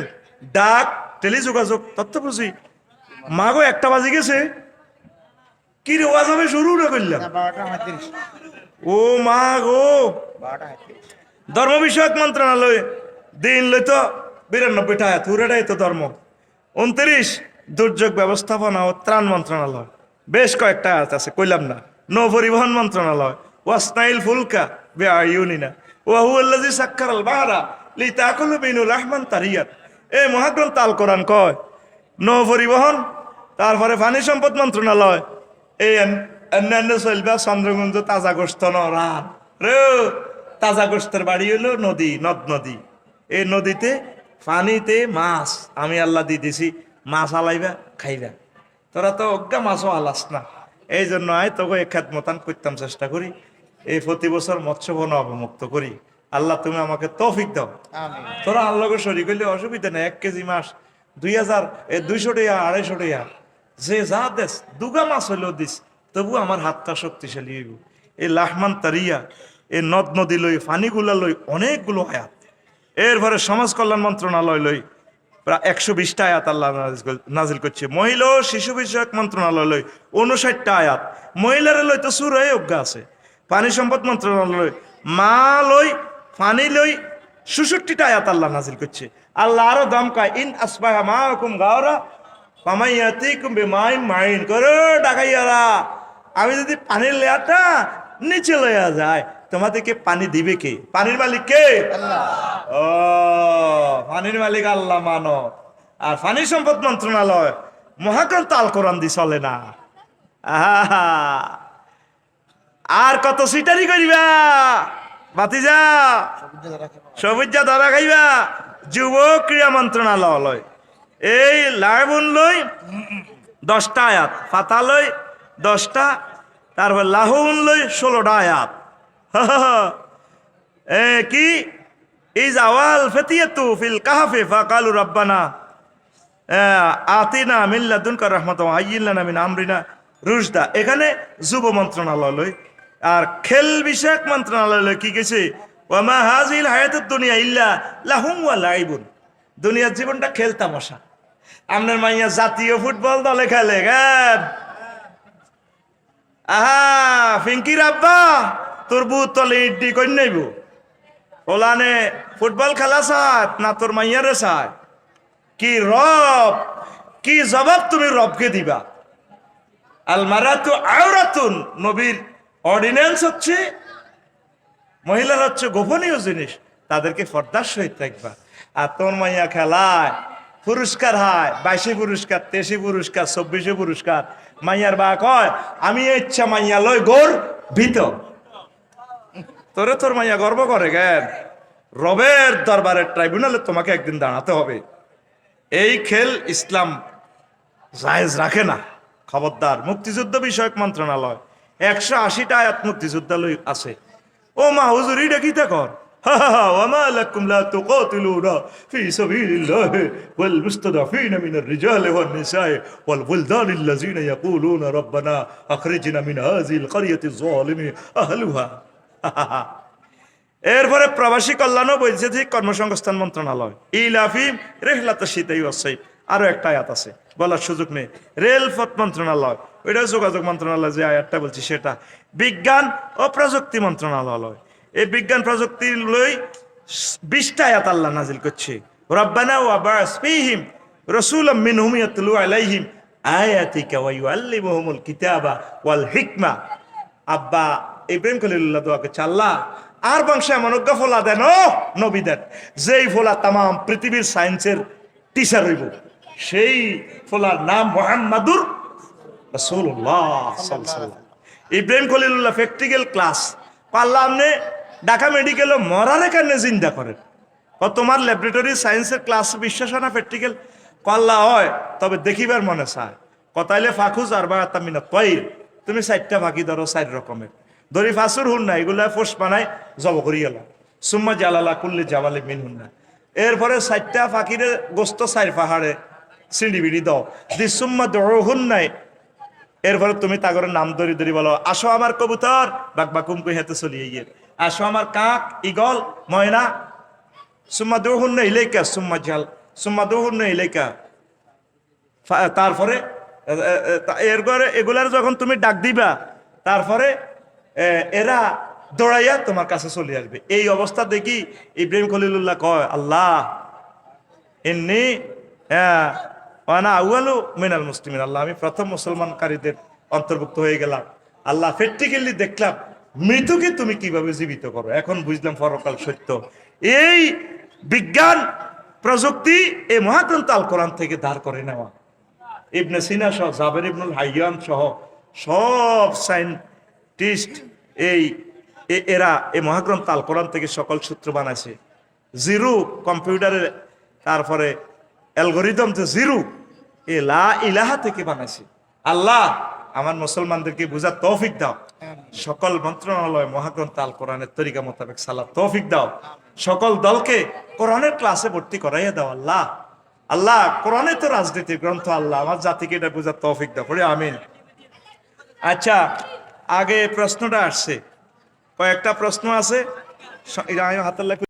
ডাক, টেলিযোগাযোগ, তথ্য প্রযুক্তি, মাগো 1টা বাজে গেছে, কি রে ওয়াজ হবে শুরু না করলাম, ও মা গো। ধর্ম বিষয়ক মন্ত্রণালয় দিন লইতো 92টা আয়াত, পুরোটাই তো ধর্ম। 29 দুর্যোগ ব্যবস্থাপনা ও ত্রাণ মন্ত্রণালয়, বেশ কয়েকটা আয়াত আছে, কইলাম না। নৌ পরিবহন মন্ত্রণালয়, ওয়াসনাইল ফুলকা বিআইউনিনা ওয়া হুয়াল্লাযী সাক্কারাল বাহরা লিতাকুলু মিনহু লাহমান তারিয়াত। এই মহাগ্রন্থ আল কোরআন কয় নৌ পরিবহন, তারপরে পানি সম্পদ মন্ত্রণালয়, এই অন্যান্য চলবে চন্দ্রগঞ্জ তাজা গোস্ত রান রে, তাজা গোস্তের বাড়ি হলো নদী, নদী। এই নদীতে পানিতে মাছ আমি আল্লাহ দিয়ে দিছি, মাছ আলাইবা খাইবা, তোরা তো অজ্ঞা মাছও আলাস না। এই জন্য আয় তোকে এক খাত মতান করতাম চেষ্টা করি, এই প্রতি বছর মৎস্য বন অবমুক্ত করি। আল্লাহ তুমি আমাকে তৌফিক দাও। তোরা আল্লাহকে শরীক হইলে অসুবিধা নেই, 1 কেজি মাছ 2000 200 টাকা 250 টাকা যে যা দেশ, দুগা মাছ হইলেও দিস, তবু আমার হাতটা শক্তিশালী হইব। এই লাহমান তারিয়া, এই নদ নদী লই, ফানিগুলা লই, অনেকগুলো আয়াত। এরপরে সমাজ কল্যাণ মন্ত্রণালয় লই প্রায় 120টা আয়াত আল্লাহ নাজিল করছে। মহিলা ও শিশু বিষয়ক মন্ত্রণালয় লই 59টা আয়াত, মহিলারা লই তো সুর হয়ে অজ্ঞা আছে। পানি সম্পদ মন্ত্রণালয় মা লই পানি লই 66টা আয়াত আল্লাহ নাজিল করছে। আল্লাহ আরো দমকায়, ইন আসবাহা মাকুম গাওরা ফামাইয়াতিকুম বিমাইন মাইন করো ডাকাইয়ারা, আমি যদি পানির লেয়ারটা নিচে লইয়া যায় তোমাদেরকে পানি দিবে কে? পানির মালিক কে? আল্লাহ। ও পানির মালিক আল্লাহ মানো। আর পানি সম্পদ মন্ত্রণালয় মহাগ্রন্থ আল কোরআন দি চলে না। আহা, আর কত সিটারি করিবা বাতিজা, সবুজা ধরা খাইবা। যুব ক্রীড়া মন্ত্রণালয় এই লাইবুন লই 10টা আয়াত, ফাতা লই 10টা, তারপর লাহুন লই 16টা আয়াত। কি ইজ আওয়াল ফতিয়াতু ফিল কাহফি ফাকালু রাব্বানা আতিনা মিন লাদুনকা রাহমাতাও হাইয়্যিন লানা মিন আমরিনা রুশদা। এখানে যুব মন্ত্রণালয় লই আর খেল বিষয়ক মন্ত্রণালয় কি গেছে, ওয়ামা হাজিল হায়াতুদ দুনিয়া ইল্লা লাহুম ওয়া লাইবুন, দুনিয়ার জীবনটা খেল তামাশা। আপনার মাইয়া জাতীয় ফুটবল দলে খেলে গেন, আহা ফিঙ্কির আব্বা তোর বুত তলে ইড্ডি কই নাইব, ওলানে ফুটবল খেলা চায় না তোর মাইয়ারে চায়? কি রব, কি জবাব তুমি রবকে দিবা? আল মারাতু আওরাতুন, নবীর অর্ডিন্যান্স হচ্ছে মহিলার হচ্ছে গোপনীয় জিনিস, তাদেরকে পর্দার সহিত রাখবা। আর তোর মাইয়া খেলায় পুরস্কার হয় 22 পুরস্কার, 23 পুরস্কার, 24 পুরস্কার। মাইয়ার বা কয় আমি ইচ্ছা মাইয়া লয় গোর ভিত, তোরে তোর মাইয়া গর্ব করে জ্ঞান। রবের দরবারের ট্রাইব্যুনালে তোমাকে একদিন দাঁড়াতে হবে। এই খেল ইসলাম জায়েজ রাখে না। খবরদার। মুক্তিযুদ্ধ বিষয়ক মন্ত্রণালয় 180টা আয়াত মুক্তিযুদ্ধ আছে। ও মা হুজুর এটা কি কর, ওয়ামা লাকুম লা তুকাতিলুনা ফি সাবিলিল্লাহ ওয়াল মুস্তাদাফিনা মিনার রিজালি ওয়ান নিসাই ওয়াল ওয়ালদানি আল্লাযিনা ইয়াকুলুনা রাব্বানা আখরিজনা মিন হাযিল ক্বরিয়াতিজ যালিমি আহলুহা। এরপরে প্রবাসী কল্যাণ ও বৈদেশিক কর্মসংস্থান মন্ত্রণালয়, ইলাফিম রিহলাতুশ শিতাই ওয়াস সাইফ, আরো একটা আয়াত আছে, বলার সুযোগ নেই। রেলপথ মন্ত্রণালয়, ওইটা যোগাযোগ মন্ত্রণালয়, যে আয়াতটা বলছি সেটা। বিজ্ঞান ও প্রযুক্তি মন্ত্রণালয়, এই বিজ্ঞান প্রযুক্তি লই 20টা আয়াত আল্লাহ নাজিল করছে। রব্বানা ওয়া বা'স ফীহিম রাসূলাম মিনহুম ইয়াতলু আলাইহিম আয়াতিকা ওয়া ইউআল্লিমুহুমুল কিতাবা ওয়াল হিকমা। আব্বা ইব্রাহিম খলিলুল্লাহ দোয়া করছে, আল্লাহ আর বংশে এমন অজ্ঞ ফোলা দেন, ও নবী দেন, যেই ফোলা তাম পৃথিবীর সায়েন্সের টিচার হইব, সেই ফোলার নাম মুহাম্মাদুর রাসূলুল্লাহ সাল্লাল্লাহু আলাইহি ওয়াসাল্লাম। ইব্রাহিম খলিলুল্লাহ প্র্যাকটিক্যাল ক্লাস পারলাম নে, ঢাকা মেডিকেল মরারে কেন জিন্দা করেন, ও তোমার ল্যাবরেটরি সায়েন্সের ক্লাস বিশ্বাস হয় না? প্র্যাকটিক্যাল পাল্লা হয় তবে দেখিবার মনে চায়। কথাইলে ফাখুজ আর বা তামিনা তৈর, তুমি 4টা ফাঁকি ধরো 4 রকমের দড়ি ফাঁসুর হুন না, এগুলা ফোস বানায় জব করি গেল সুম্মা জালালা কুল্লি জাবালে মিন হুন না। এরপরে 4টা ফাঁকিরে গোস্ত 4 পাহাড়ে সিঁড়ি বিড়ি দাও দি সুম্মা দৌড় হুন নাই। এরপরে তুমি তাগরের নাম ধরি ধরি বলো, আসো আমার কবুতর, বাক বাকুম কই হাতে চলিয়ে গিয়ে, আসো আমার কাক, ইগল, ময়না। সুম্মা দৌড় হুন না ইলেকা সুম্মা জাল সুম্মা দৌড় হুন না ইলেকা। তারপরে এরপরে এগুলার যখন তুমি ডাক দিবা, তারপরে এরা দৌড়াইয়া তোমার কাছে চলে আসবে। এই অবস্থা দেখি ইব্রাহিম খলিলুল্লাহ কয়, আল্লাহ ইন্নী ওয়ানা আউয়ালু মিনাল মুসলিমিন, আল্লাহ আমি প্রথম মুসলমানকারীদের অন্তর্ভুক্ত হয়ে গেলাম। আল্লাহ প্র্যাকটিক্যালি দেখলাম মৃত্যুকে তুমি কিভাবে জীবিত করো, এখন বুঝলাম পরকাল সত্য। এই বিজ্ঞান প্রযুক্তি এই মহাগ্রন্থ আল কোরআন থেকে ধার করে নেওয়া। ইবনে সিনা সহ, জাবের ইবনুল হাইয়ান সহ সব সায়েন্টিস্ট এরা এই মহাগ্রন্থ আল কোরআন থেকে সকল সূত্র বানাইছে। জিরো কম্পিউটারের তারপরে অ্যালগোরিদম যে জিরো, এ লা ইলাহা থেকে বানাইছে। আল্লাহ আমার মুসলমানদেরকে বুঝার তৌফিক দাও, সকল মন্ত্রণালয় মহাগ্রন্থ আল কোরআনের তরিকা মোতাবেক সালাত তৌফিক দাও, সকল দলকে কোরআনের ক্লাসে ভর্তি করাইয়া দাও। আল্লাহ আল্লাহ কোরআনে তো রাজনীতির গ্রন্থ, আল্লাহ আমার জাতিকে এটা বুঝার তৌফিক দাও, পড়ে আমিন। আচ্ছা, আগে প্রশ্নটা আসছে, কয়েকটা প্রশ্ন আছে, হাতের লেখা